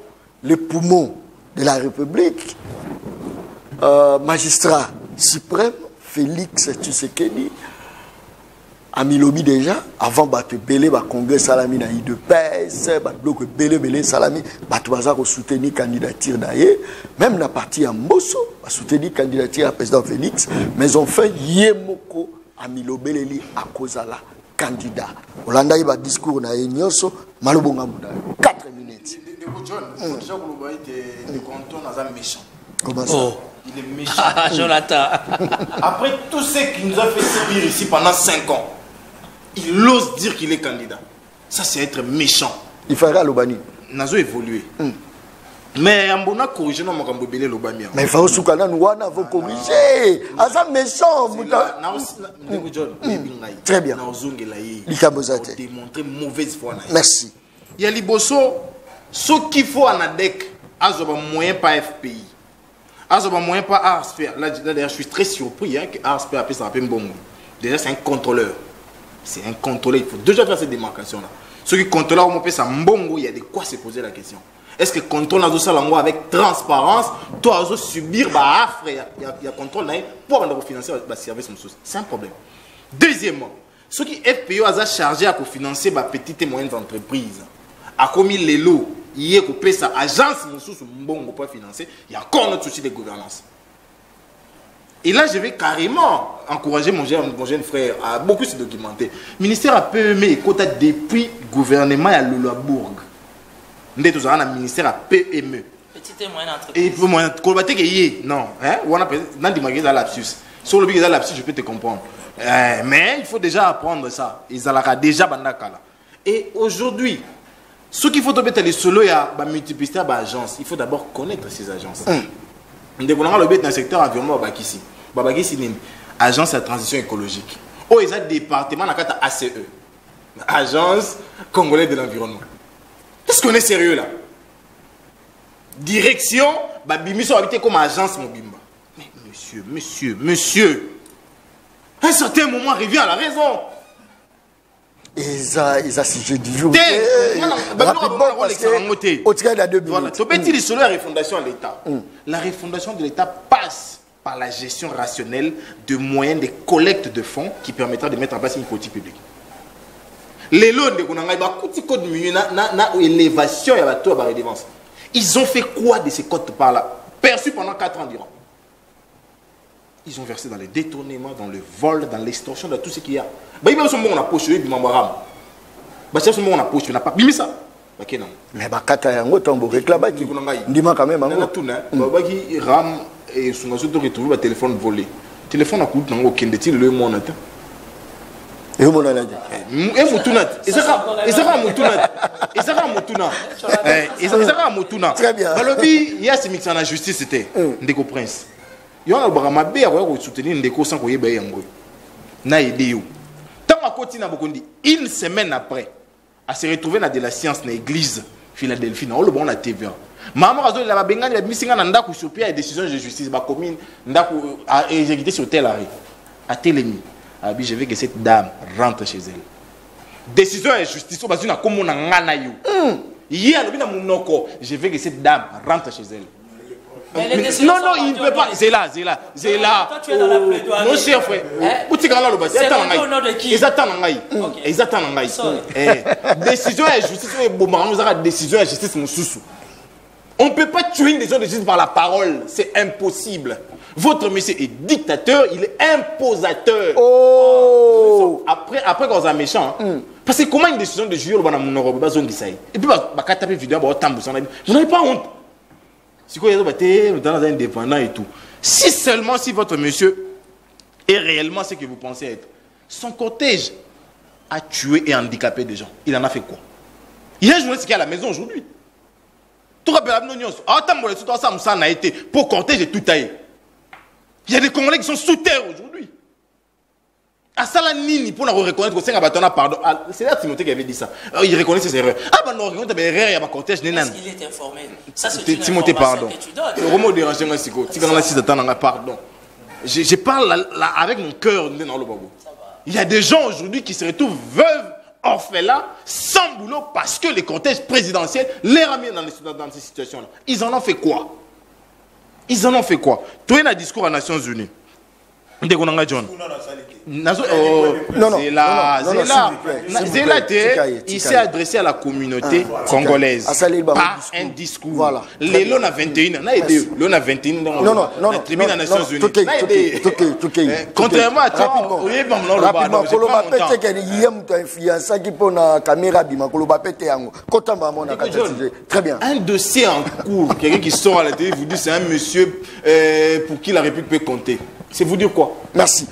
le poumon de la République, magistrat suprême, Félix Tshisekedi, a mis lobby déjà, avant de belé le congrès salami na IDPS, bloc belé salami, baza ko soutenir candidature d'ailleurs, même la partie à Mbosso a soutenu candidature à président Félix, mais enfin Yemoko a mis lobby à cause la candidat. Olanda iba discours na Nyoso, malobonga muda 4 minutes. Comment ça? Il est méchant. Jonathan. Après tout ce qu'il nous a fait subir ici pendant 5 ans, il ose dire qu'il est candidat. Ça, c'est être méchant. Il fera l'Obani. Nazo évolué. Mais on a corrigé nos Makambobele l'Obani. Mais il faut soukana nous on a corriger. Ah ça méchant. Très bien. Démontrer mauvaise foi. Merci. Il y a Liboso, ce qu'il faut en ADEC, azoba moyen pas FPI. Azoba moyen pas ARSP. Là d'ailleurs je suis très surpris que ARSP appelle ça un bon. Déjà c'est un contrôleur. C'est un contrôleur. Il faut déjà faire cette démarcation-là. Ceux qui contrôlent, on peut ça mbongo, il y a de quoi se poser la question. Est-ce que contrôle dans ça avec transparence, toi, subir, il y a contrôle pour financer le service. C'est un problème. Deuxièmement, Ceux qui FPO a chargé à financer les petites et moyennes entreprises, a commis les lots, il y a coupé sa agence, bon pour financer, il y a encore notre souci de gouvernance. Et là, je vais carrément encourager mon jeune frère à beaucoup se documenter. Le ministère a PME et quota depuis le gouvernement à Lulabourg. Nous avons un ministère à PME. Petite et moyenne entreprise. Et pour moi, non. Dans des magasins lapsus. Sur le biais lapsus, je peux te comprendre. Mais il faut déjà apprendre ça. Ils ont déjà bandakala. Et aujourd'hui, ce qu'il faut mettre les solos, il y a multiplicité d'agences. Il faut d'abord connaître ces agences. Nous avons le but dans le secteur environnement, Bakissi. Babakissi, agence de transition écologique. Oh, ils ont un département dans la ACE. Agence congolaise de l'environnement. Est-ce qu'on est sérieux là? Direction, Babimiso habité comme agence Mobimba. Mais monsieur. À un certain moment, revient à la raison. Et ça, sujet du jour. Voilà. Tu peux dire sur la refondation de l'État. La refondation de l'État passe par la gestion rationnelle de moyens de collecte de fonds qui permettra de mettre en place une politique publique. Les lots de code élévation et la taux de redevance. Ils ont fait quoi de ces codes par là? Perçus pendant 4 ans durant. Ils ont versé dans les détournements, dans le vol, dans l'extorsion, dans tout ce qu'il y a. Bah, il y a un on a poché, il y a un on a poché, on n'a pas mis ça. Mais bah, quand il y a un autre réclame, dis-moi quand même. Il ram et son assaut retrouvé le téléphone volé. Le téléphone a coûté dans aucun détail le monde. Et où on a dit? Et Moutounat. Et ça va Moutounat. Et ça va Moutounat. Et ça va Moutounat. Très bien. Balobi, il y a ce mix en la justice, c'était Ndeko Prince. Il y a un baramabe à soutenir Ndeko sans qu'on y ait un bruit. Na aidé yo. Tant à côté na bokondi, une semaine après, à se retrouver dans de la science dans l'église Philadelphie, dans le bon la TVA. Maman a dit la bengani la misinga na ndaku sur pied décision de justice ba commune ndaku a exécuté sur tel arrêt. À Télémi. Je veux que cette dame rentre chez elle. Décision de justice, je veux que cette dame rentre chez elle. Non, il ne peut pas. C'est là. Toi, tu es dans la plaidoirie. Non, cher frère. Ils attendent. Décision de justice, décision de justice, mon sous. On ne peut pas tuer une décision de justice par la parole. C'est impossible. Votre monsieur est dictateur, il est imposateur. Oh! Après quand on est méchant, parce que comment une décision de juger le bonhomme et puis quand tu as vidéo, vous n'avez pas honte. Si vous êtes dans un indépendant et tout. Si votre monsieur est réellement ce que vous pensez être, son cortège a tué et handicapé des gens. Il en a fait quoi? Il y a un journaliste qui est à la maison aujourd'hui. Tout rappelle à l'Union. Ça a été pour cortège et tout taillé. Il y a des Congolais qui sont sous terre aujourd'hui. À Salanini, pour reconnaître que c'est un bâton, pardon. C'est là Timothée qui avait dit ça. Il reconnaît ses erreurs. Ah, ben non, il y a des erreurs, il y a un cortège. Est-ce qu'il est informé? Ça, c'est une Timothée, pardon. Que tu donnes. Le roman dérange, pardon. Je parle avec mon cœur dans le babo. Il y a des gens aujourd'hui qui se retrouvent veuves, orphelins, sans boulot parce que les cortèges présidentiels les ramènent dans ces situations-là. Ils en ont fait quoi? Ils en ont fait quoi? Tu es un discours aux Nations Unies. John. Non, il s'est adressé à la communauté congolaise par un discours. Voilà. Les lots à 21, l'on a 21 dans les Nations Unies. Contrairement à toi, très bien. Un dossier en cours, quelqu'un qui sort à la télé vous dit c'est un monsieur pour qui la République peut compter. C'est vous dire quoi? Merci.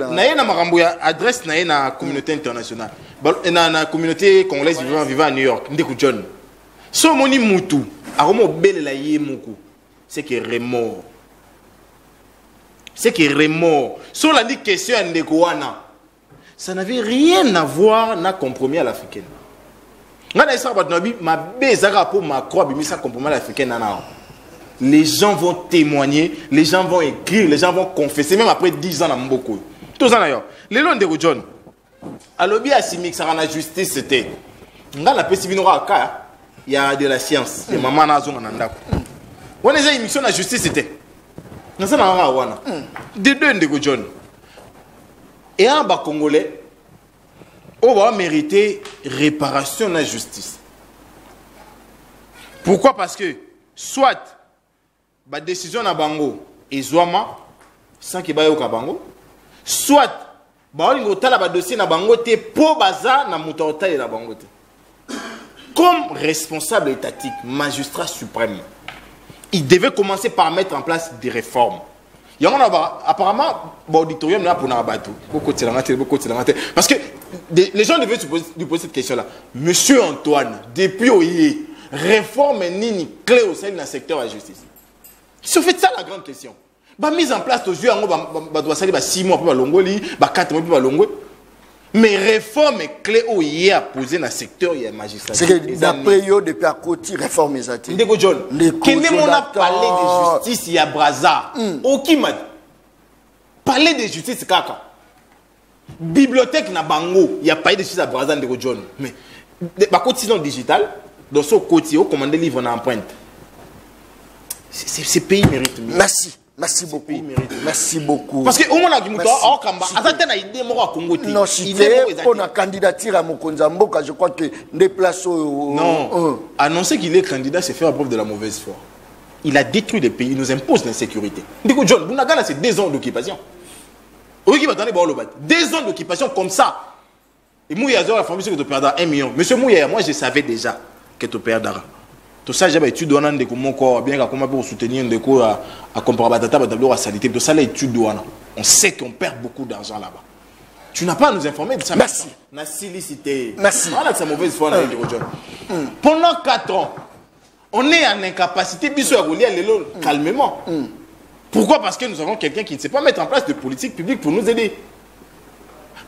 Naïna Maramboya adresse la communauté internationale. La communauté congolaise vivant à New York. Ndekou John. So moni mutu. Aromo belle la yé moko. C'est qui est remords. C'est qui est remords. So la dit question à Ndekouana. Ça n'avait rien à voir avec le compromis à l'africaine. Les gens vont témoigner, les gens vont écrire, les gens vont confesser, même après 10 ans dans Mboko. Tous en d'ailleurs. Les lois de John. À l'objet à Simik, ça rend la justice, c'était. Il y a de la science. Il y a maman Nazon en Andako. On a une émission de la justice, c'était. Nous sommes en Rawana. De deux de John. Et un bas Congolais, on va mériter réparation de la justice. Pourquoi? Parce que soit la décision na bango et Zouama sans qu'il y ait bango, soit la dossier na bango te po baza na mutota et la bango te. Comme responsable étatique, magistrat suprême, il devait commencer par mettre en place des réformes. Apparemment, l'auditorium là pour Narabatou. Parce que les gens devaient se poser cette question-là. Monsieur Antoine, depuis Oye, réforme nini clé au sein du secteur de la justice. C'est en fait ça la grande question. Mise en place, aux yeux, on doit salir 6 mois pour Longoli, 4 mois pour Longoli. Mais réforme est clé où il y a posé dans le secteur il y a magistrat. C'est que d'après yo depuis à côté réforme les athées. Ndeko John. Quand on a parlé de justice il y a Braza. Aucun m'a parlé de justice kaka. Bibliothèque na bango il y a parlé de justice à Braza Ndeko John. Mais par contre sinon digital dans ce côté au commander livre en empreinte. Ces pays méritent mieux. Merci. Merci beaucoup. Merci beaucoup. Parce que au moment où on Kamba, à idée moi Congo. Non, si pour la candidature à Mokonza Mboka, je crois que des places non. Annoncer qu'il est candidat, c'est faire preuve de la mauvaise foi. Il a détruit les pays, il nous impose l'insécurité. Du coup, John, Bounagana, c'est 2 ans d'occupation. Oui, qui va donner 2 ans d'occupation comme ça. Et Mouya Zora, la famille, que tu perdras 1 million. Monsieur Mouya, moi, je savais déjà que tu perdras. Tout ça, j'avais étudié dans des cours, bien comment pour soutenir des cours à comparer à tableau à sanité. Tout ça, l'étude on sait qu'on perd beaucoup d'argent là-bas. Tu n'as pas à nous informer de ça. Merci. Merci. Voilà que c'est mauvaise foi. Pendant 4 ans, on est en incapacité, calmement. Pourquoi? Parce que nous avons quelqu'un qui ne sait pas mettre en place de politique publique pour nous aider.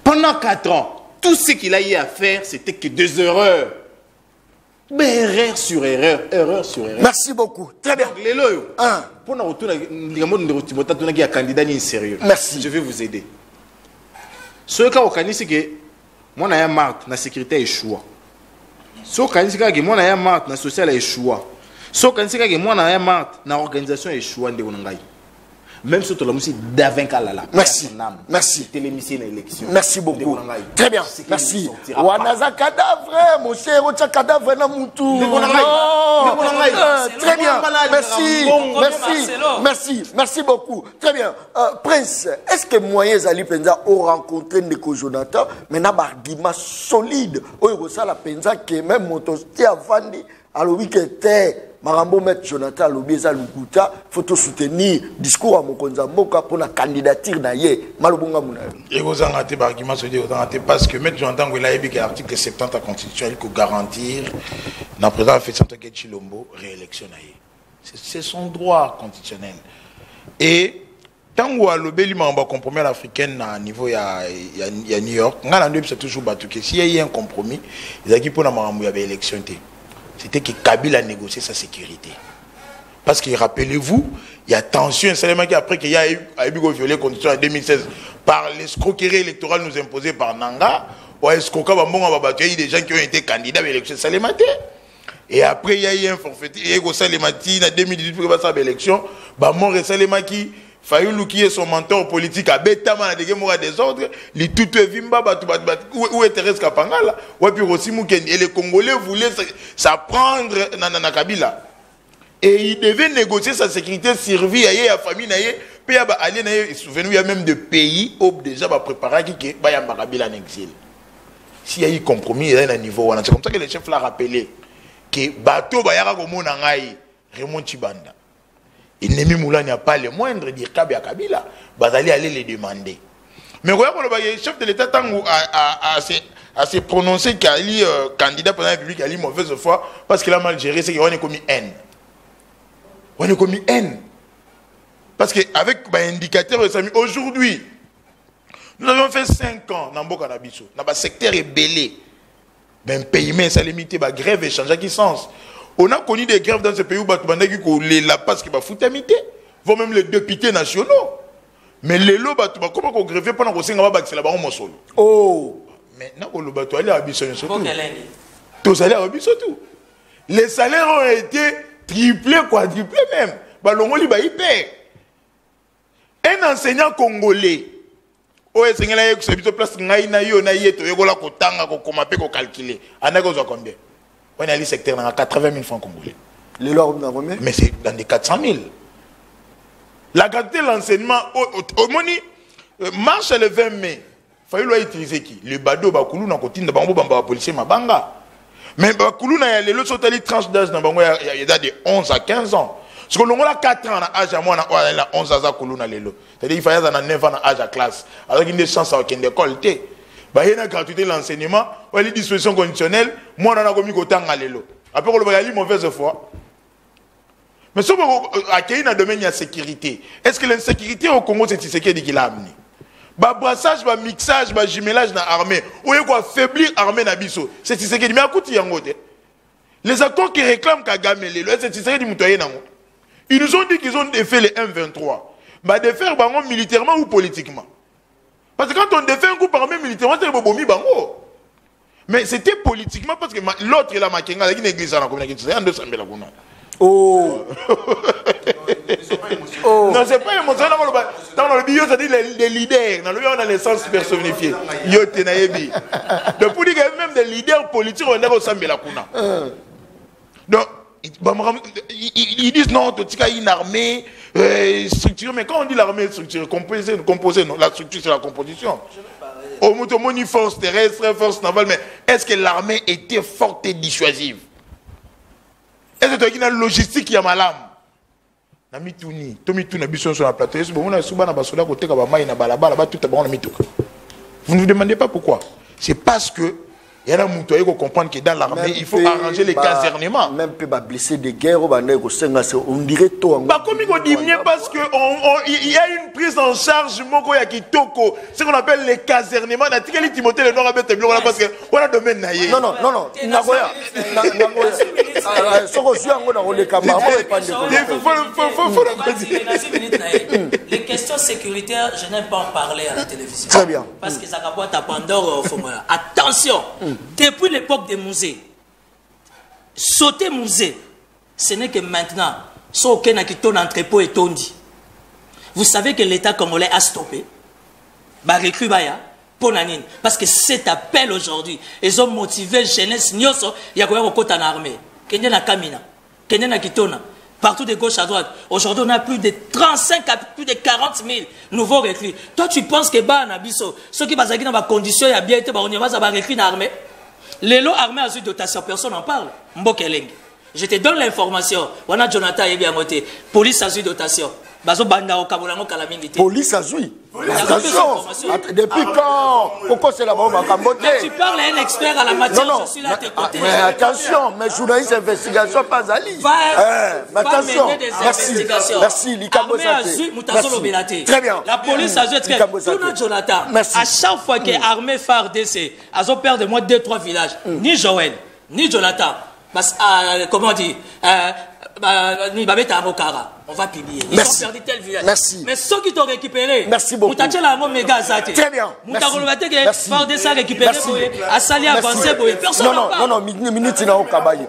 Pendant 4 ans, tout ce qu'il a eu à faire, c'était que des erreurs. Mais erreur sur erreur, erreur sur erreur. Merci beaucoup. Très bien. Pour nous retourner, un candidat sérieux. Merci. Je vais vous aider. Ce cas au Canada, c'est que moi, j'ai marre la sécurité échoua. Ce cas, c'est que moi, j'ai marre la social échoua. Ce cas, c'est que moi, j'ai marre la organisation échoua. Même si tu as dit merci. Merci. Merci beaucoup. Très bien. Merci. Wanaza cadavre, mon cher, cadavre na mutu. Très bien. Merci. Merci. Merci. Merci beaucoup. Très bien. Prince, est-ce que moyens Ali Penza ont rencontré Ndeko Jonathan, mais n'a pas argument solide. Oh, ça la Penza qui même mon tosti a vendu. Alors oui que t'es Marambo met Jonathan Lobieza Lukuta, faut soutenir discours à Mokonza Mboka pour la candidature d'ailleurs. Malobonga Mouna. Et vous en avez argument solide, vous en avez parce que mettre Jonathan il a écrit que l'article 70 de la Constitution il faut garantir la présidence fait Santa Chilombo réélection c'est son droit constitutionnel. Et tant que l'obéli m'a compromis à l'africaine à niveau il y a New York, on a c'est toujours battu que s'il y a un compromis, ils ont dit pour la Marambo il y avait élection. C'était que Kabila a négocié sa sécurité. Parce que rappelez-vous, il y a tension seulement après qu'il y a eu violé la constitution en 2016 par l'escroquerie électorale nous imposée par Nanga. Il y a eu des gens qui ont été candidats à l'élection Salématé. Et après, il y a eu un forfait. Il y a eu Salémati en 2018 pour passer à l'élection. Mon Salémaki, Fayoulou qui est son mentor politique, a Betama des ordres, les tout Vimba, où est Thérèse Kapangala, ou puis aussi et les Congolais voulaient s'apprendre dans Kabila. Et il devait négocier sa sécurité, servir à la famille, puis aller souvenez-vous, il y a même des pays où déjà préparé qui va y avoir Kabila en exil. S'il y a eu compromis, il y a un niveau. C'est comme ça que le chef l'a rappelé que bateau Bayara Gomonangaï, Raymond Chibanda. Et Némi Moula n'y a pas le moindre dire Kabila, Bazali allait les demander. Mais regarde, le chef de l'État a se prononcé qu'il y a candidat pour la République, il a mauvaise foi parce qu'il a mal géré, c'est qu'on est commis haine. On est commis haine. Parce qu'avec l'indicateur, aujourd'hui, nous avons fait 5 ans dans Mboka Nabiso, dans le secteur ébélé. Ben, paiement, ça limité, grève et change qui sens. On a connu des grèves dans ce pays où la passe qui va foutre amité, voire même les députés nationaux. Mais les lots, comment on grève pendant qu'on s'est là-bas en solo. Oh! Maintenant, on va aller à Bisson surtout. Tous salaires à Bisson tout. Les salaires ont été triplés, quadruplés même. Un enseignant congolais, oyo esengela ye biso place ngai na yo na ye toyekola kotanga kokoma mpe kokalcule andaki ozwa combien on a le secteur na 80 000 francs congolais mais c'est dans des 400 000 la qualité de l'enseignement au moni marche le 20 mai il faut utiliser qui le bado bakulu na kotinda bango bamba policier mabanga mais bakulu na lelo sotali tranche d'âge na bango ya de 11 à 15 ans parce que l'on a 4 ans à âge à moi na 11 ans kulu na lelo c'est-à-dire il fallait dans 9 ans à âge à classe alors qu'il y a des chances à aucune école té ba yena gratuité l'enseignement ou les dispositions conditionnelles moi on a commis kotanga lelo après on va aller mauvaise foi mais si on a dans le domaine de la sécurité est-ce que l'insécurité au Congo c'est ce qui l'a amené ba brassage ba mixage ba jumelage dans l'armée ou il faut affaiblir l'armée na biso c'est ce qui mais à côté yango té les accords qui réclament Kagame lelo c'est ce qui mutoyer nango ils nous ont dit qu'ils ont défait les M23 bah défaire bango militairement ou politiquement parce que quand on défait un coup armé militairement c'est bobomi bango mais c'était politiquement parce que l'autre il a makenga qui néglige na communauté c'est en 200 000 kuna oh non c'est pas émotionnel dans le bio ça dit les leaders dans le bio on a les sens personnifiés yo tenayebi donc pour dire que même des leaders politiques on est au sambela kuna donc ils disent non tu as une armée structurée mais quand on dit l'armée structurée composée non la structure c'est la composition au motomoni force terrestre force navale mais est-ce que l'armée était forte et dissuasive est-ce que tu as une logistique qui a malam na mituni to mituna biso sur la plateau est-ce que bon na suba na basoda côté ka ba mai na balabala ba tout ba na mituka vous ne vous demandez pas pourquoi c'est parce que il y a un mouton qui comprendre que dans l'armée il faut arranger les casernements même peu ba blessé de guerre on dirait tout bah comme il dit parce que il y a une prise en charge moko ya kitoko ce qu'on appelle les casernements na tikeli Timothée le noir abete bilo parce que on a domaine na ye non nagoya soko suango na le kamba les questions sécuritaires je n'aime pas en parler à la télévision très bien parce que ça capote à Pandore attention depuis l'époque des musées sauter musée ce n'est que maintenant sauf qu'un entrepôt est tondi vous savez que l'État congolais a stoppé parce que cet appel aujourd'hui ils ont motivé jeunesse nyoso ya koya ko en armée kende na kamina kende na kitona partout de gauche à droite aujourd'hui on a plus de 35 plus de 40 000 nouveaux recrues toi tu penses que ba na biso ceux qui bazaki dans ba conditions ya bien été ba on va za ba recrues na armée les lots armés à dotation personne n'en parle mbokeleng je te donne l'information wana Jonathan yebi angote police à dotation bazo banda o kabolango kala mingi te police à attention depuis quand pourquoi c'est là-bas tu parles à un expert à la matière non, je suis là à tes côtés mais attention mais journaliste d'investigation pas ali mais attention merci très bien la police a joué très bien Jonathan à chaque fois que armée phare DC azo perdre de moins 2-3 villages ni Joël ni Jonathan comment on dit ni babeta Mokara on va publier ils ont perdu tel village merci mais ceux qui t'ont récupéré merci beaucoup très bien merci phare DC récupéré à Sali avancé personne non minute na okabayi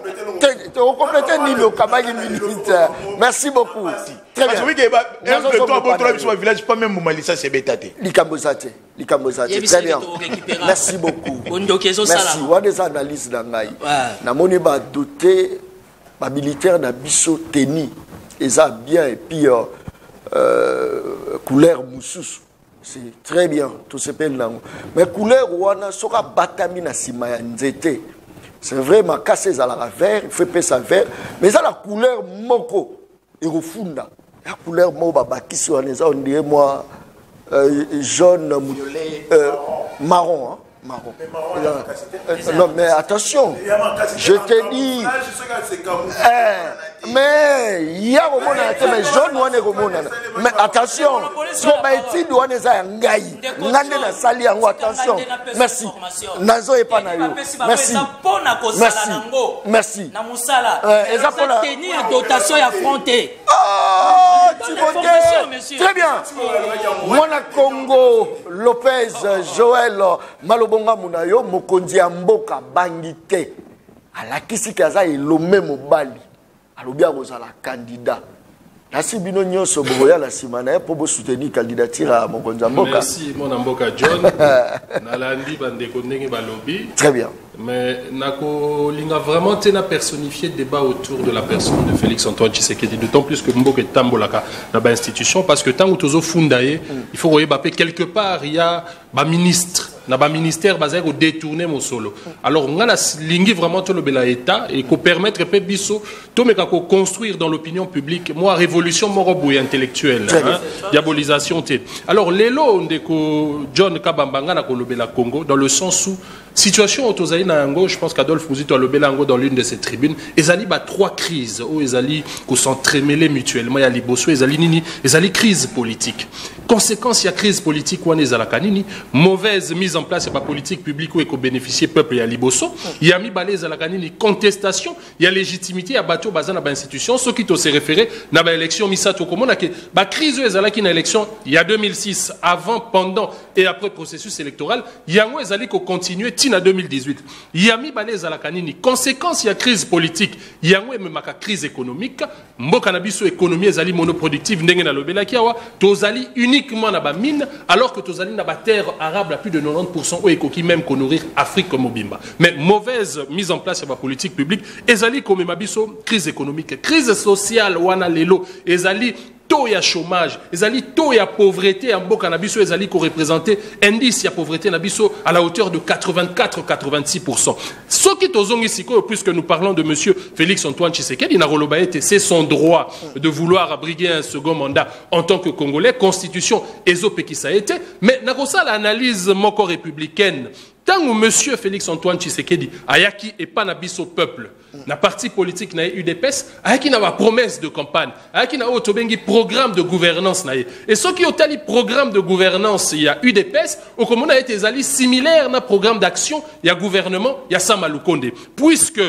on complète ni le okabayi minute merci beaucoup très bien oui que toi bon toi sur village pas même Momalisa c'est betaté likambozate très bien merci beaucoup merci wa des analyses dans ngai na moni ba doté ba militaire na biso teni eza bien et puis couleur moussus c'est très bien tout ce pelle nango mais couleur wana soka batami na sima ya nzete c'est vrai ma casse za la vert il fait pesa vert mais ça la couleur moko et refunda la couleur mo ba bakisi wana eza on dirait moi jaune marron hein? Marron. Non mais attention, je te dis, mais il y a au monde mais jaune ou est au monde. Mais attention, si on va étudier on est à Ngaï, Ngande na sali yango attention. Merci. Nazo et pas nayo. Merci. Merci. Na musala. Eza pour la tenir dotation et affronter. Très bien. Mwana Congo Lopez Joël Malobonga Munayo mokonzi ya mboka bangite alakisi kaza elome mobali alobia kozala candidat Asi bino nyonso boya la simana pour soutenir candidature à Mokonza Mboka. Merci mon Mboka John. Nalandi bandeko ndenge balobi. Très bien. Mais nako linga vraiment tena personnifier débat autour de la personne de Félix Antoine Tshisekedi, d'autant plus que Mboka est tambolaka dans ba institution parce que tant que tozo fundaye, il faut voyer quelque part il y a ba ministre na ba ministère basé au détourner mon solo. Alors on a la lingi vraiment tout le bel état et qu'on permettre pe biso to meka ko construire dans l'opinion publique moi révolution morobo intellectuelle hein, diabolisation té. Alors lelo ndeko John Kabamba na ko lobela Congo dans le sens où situation autozaï na yango, je pense qu'Adolphe Mouzito a lobé lango dans l'une de ses tribunes. Ezali ba trois crises où ezali ko s'entremêler mutuellement. Il y a liboso, ezali nini, ezali crise politique. Conséquence, il y a crise politique ou ezala kanini, mauvaise mise en place par politique publique où eko bénéficier peuple ya liboso. Il y a mi balé ezala kanini contestation, il y a légitimité ya bato bazana ba institution, ceux qui to se référé na ba élection misato komona ke ba crise ezala ki na élection il y a 2006 avant, pendant et après processus électoral, yango ezali ko continuer à 2018. Yami balé à la kanini. Conséquence, il y a crise politique. Il y a même ma crise économique. Mboka na biso économie ezali monoproductive ndenge na lobela kiawa. Tozali uniquement na ba mine alors que tozali na ba terre arabe à plus de 90% ou ekoki même ko nourrir Afrique comme Mobimba. Mais mauvaise mise en place de la politique publique ezali comme ma biso crise économique, crise sociale wana lelo ezali taux ya chômage, ezali taux ya pauvreté en Mboka na biso ezali ko représenter indice ya pauvreté na biso à la hauteur de 84-86%. Ce qui tozongi siko puisque nous parlons de monsieur Félix Antoine Tshisekedi na roloba ete c'est son droit de vouloir abriguer un second mandat en tant que Congolais, constitution ezope qui ça a été, mais na kosa l'analyse moko républicaine. Tant où monsieur Félix Antoine Tshisekedi ayaki et pas na biso peuple, na parti politique na UDPS, ayaki na ba promesse de campagne, ayaki na otobengi programme de gouvernance na et ceux qui ont tali programme de gouvernance il y a UDPS, au commun a été zali similaire na programme d'action, il y a gouvernement, il y a Samalukonde. Puisque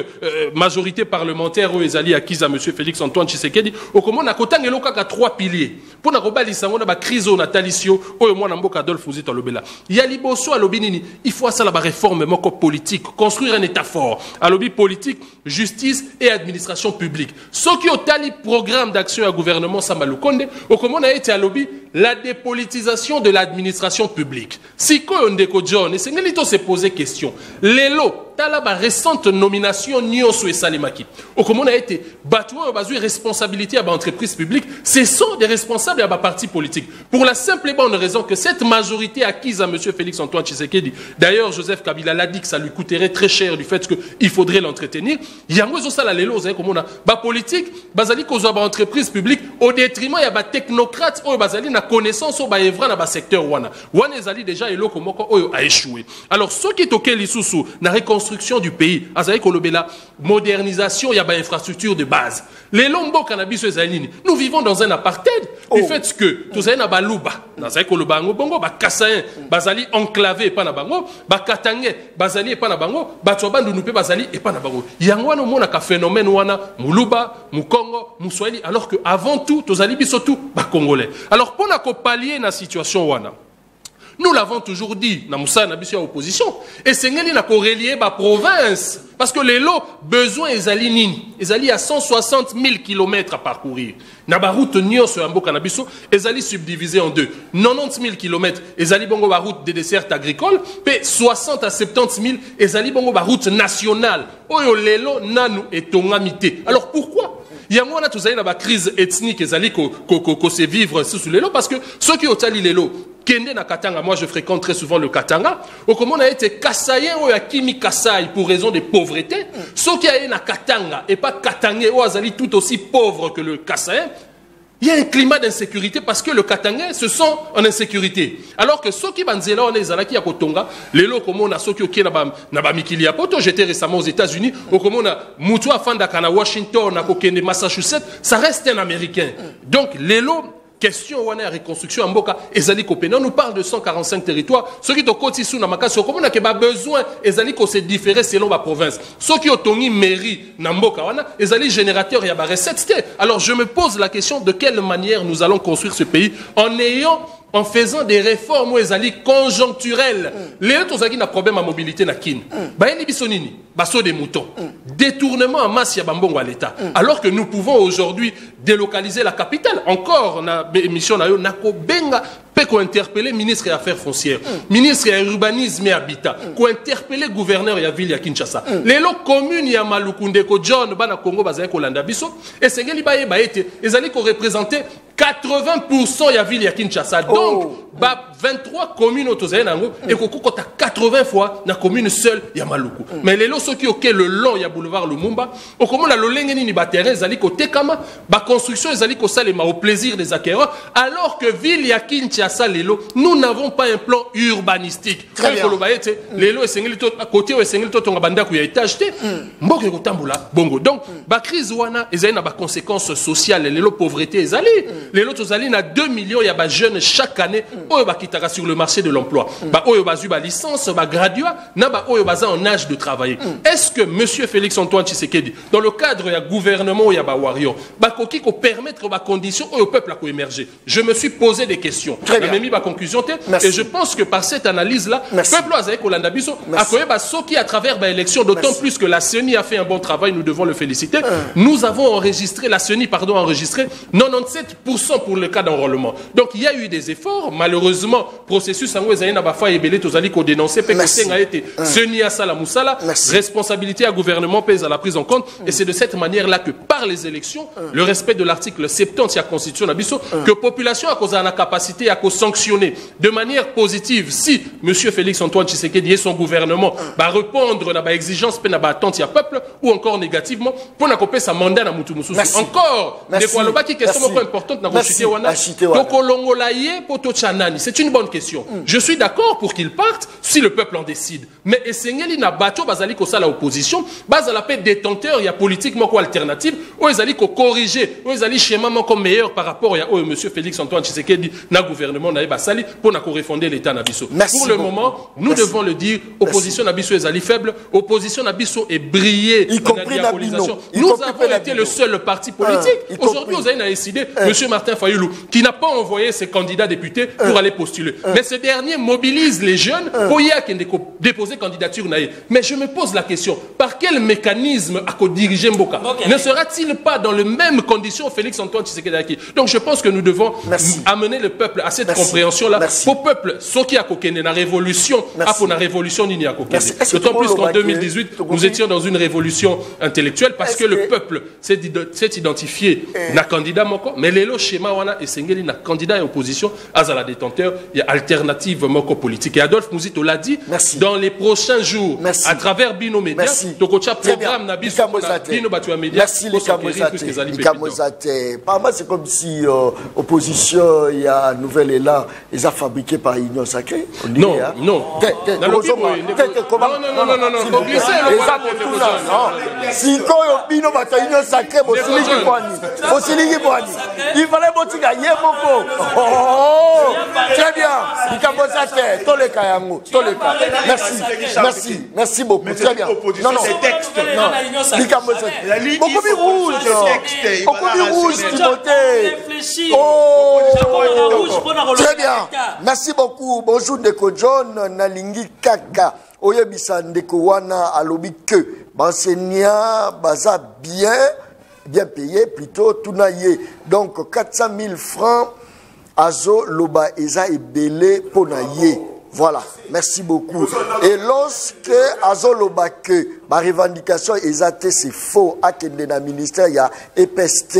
majorité parlementaire ou ezali acquise à monsieur Félix Antoine Tshisekedi, au commun a kotang eloka ka trois piliers. Pour na robali sango na ba crise natalisio, o moi na mboka Adolphe Mouzito lobela. Il y a liboso à lobinini, il faut ça la réforme politique, construire un État fort, à lobby politique, justice et administration publique. Ceux qui ont tali programme d'action à gouvernement Samalukonde, au comment on a été à lobby la dépolitisation de l'administration publique. Si on déco John, et c'est que se poser question. L'élo, la récente nomination Nyonso et Salimaki. Au comment on a été battu à base de responsabilité à l'entreprise publique, ce sont des responsables à la parti politique. Pour la simple et bonne raison que cette majorité acquise à M. Félix Antoine Tshisekedi, d'ailleurs Joseph Kabila l'a dit que ça lui coûterait très cher du fait qu'il faudrait l'entretenir. Il y a un ça la lélo, comme on a ba politique, basali ko ba entreprise publique au détriment il y a ba technocrates ou basali na connaissance au ba evra na ba secteur wana. Wana ezali déjà elo komoko oyo a échoué. Alors ceux qui toquent les sous na reconstruction du pays, azali kolobela modernisation, il y a ba infrastructure de base. Les lombo cannabis ezali nous vivons dans un apartheid du fait que tous na ba luba, azali koloba ngo bongo ba kasayen, basali enclavé pa na bango, ba katangé, basali pa na bango, ba tsobandu nupe basali et pa na bango. Yango wana mona ka phénomène wana muluba, mukongo, muswahili alors que avant tout tozali biso tout ba congolais. Alors pour na ko pallier na situation wana. Nous l'avons toujours dit, na Moussa na biso opposition et c'est ngeli na ko relier ba province parce que les lots besoin ezali nini, ezali à 160 000 km à parcourir. Na ba route nyonso ya mboka na biso ezali subdivisé en deux. 90 000 km ezali bongo ba route des dessertes agricoles, pe 60 à 70 000 ezali bongo ba route nationale. Oyo lelo nanu etongamité. Alors pourquoi? Il y a moi tous na ba crise ethnique ezali ko se vivre sous les lots parce que ceux qui ont tali les lots Kende na Katanga, moi je fréquente très souvent le Katanga. Au comment on a été Kassayen ou Akimi Kassai pour raison de pauvreté. Ceux qui a na Katanga et pas Katangé ou Azali tout aussi pauvre que le Kassayen. Il y a un climat d'insécurité parce que le Katangais se sent en insécurité. Alors que ceux qui banzela on est à Kotonga, les lots comme on a ceux qui na ba mikili ya poto, j'étais récemment aux États-Unis, ou comme on a Mutua Fandaka na Washington, na Kokende Massachusetts, ça reste un Américain. Donc les lots question wana ya reconstruction en Mboka ezali kopena on nous parle de 145 territoires ceux qui to koti sous na makasi comme on a que ba besoin ezali ko se différer selon la province ceux qui otongi mairie na Mboka wana ezali générateur ya ba recette. Alors je me pose la question de quelle manière nous allons construire ce pays en ayant en faisant des réformes où ils allaient conjoncturelles. Les autres ont un problème à mobilité na kin. Bayeni bisonini, basso des moutons. Détournement en masse ya bambongo à l'État. Alors que nous pouvons aujourd'hui délocaliser la capitale. Encore na émission na yo nako benga peut interpeller ministre des Affaires foncières, ministre de l'Urbanisme et Habitat, interpeller gouverneur de la ville de Kinshasa. Les communes ya Malukunde ko John bana Congo bazali ko landa biso et sengeli baye baete ezali ko représenter 80% de la ville de Kinshasa. Donc 23 communes autozali nango et ko kokota 80 fois na commune seule ya Maluku. Mais les lots qui OK le long ya boulevard Lumumba, au comment la lolenge ni ba terrain ezali ko tekama, ba construction ezali ko salema au plaisir des acquéreurs alors que ville ya Kinshasa nous n'avons pas un plan urbanistique. Très bien. Les lots à côté où est ton banda qui a été acheté. Bongo. Donc, la crise wana ezali na ba conséquences sociales, les lots pauvreté ezali. Les lots ezali na 2 millions ya ba jeunes chaque année oyo ba kitaka sur le marché de l'emploi. Ba oyo bazu ba licence, ba graduat, na ba oyo baza en âge de travailler. Est-ce que monsieur Félix Antoine Tshisekedi dans le cadre ya gouvernement ya ba wario, ba koki ko permettre ba conditions au peuple à ko émerger? Je me suis posé des questions. J'ai mis ma conclusion et je pense que par cette analyse-là, le peuple a qui à travers l'élection, d'autant plus que la CENI a fait un bon travail, nous devons le féliciter. Nous avons enregistré, la CENI, pardon, enregistré 97% pour le cas d'enrôlement. Donc il y a eu des efforts. Malheureusement, processus en dénoncé, CENI a Sala Moussala, responsabilité à gouvernement pèse à la prise en compte. Et c'est de cette manière-là que par les élections, le respect de l'article 70 de la Constitution que population a causé la capacité à sanctionner de manière positive si M. Félix Antoine Tshisekedi et son gouvernement va répondre à l'exigence et à l'attente du peuple ou encore négativement pour n'accomplir sa mandat dans Moutou Moussou. Encore des fois qui question importante dans c'est une bonne question. Je suis d'accord pour qu'il parte si le peuple en décide. Mais essayez na bateau bazali ko sala opposition, base à la paix détenteur, il y a politiquement quoi alternative, ou ils allaient corriger, ou ils allaient schéma comme meilleur par rapport à M. Félix Antoine Tshisekedi na gouvernement na Basali pour refonder l'État Nabiso. Pour le moment, nous devons le dire, opposition Nabiso est ali faible, opposition Nabiso est brillée dans la diabolisation. Nous avons été le seul parti politique. Aujourd'hui, vous avez décidé, M. Martin Fayoulou, qui n'a pas envoyé ses candidats députés pour aller postuler. Mais ce dernier mobilise les jeunes pour y déposer candidature. Mais je me pose la question, par quel mécanisme à diriger Mboka ne sera-t-il pas dans les mêmes conditions Félix Antoine Tshisekedi? Donc je pense que nous devons amener le peuple à cette compréhension-là. Pour le peuple, ce qui a coquené la révolution, pour la révolution ni a coquené. D'autant plus qu'en 2018, nous étions dans une révolution intellectuelle parce que le peuple s'est identifié na candidat moko, mais les schéma wana et sengeli na candidat et opposition à la détenteur, il y a alternative moko politique. Et Adolphe Mouzito l'a dit, dans les prochains jours, à travers Bino Média, donc au programme na Bino Batua Média, par moi c'est comme si opposition il y a nouvelle élan, ils ont fabriqué par Union Sacrée. Non, non. Si Bino Batua Union Sacrée, il fallait botiga yemoko. Très bien. Merci, merci beaucoup. Très bien. Non, non. Beaucoup de rouge, Timothée. Oh, très bien. Merci beaucoup. Bonjour Ndeko John Nalingi Kaka. Oyebisa Ndeko wana alobi que enseignant baza bien payé plutôt tunaye. Donc 400 000 francs azo loba eza ebele ponaye. Voilà, merci beaucoup. Et lorsque Azoloba que ma revendication exacte c'est faux, à que dans le ministère il y a EPST,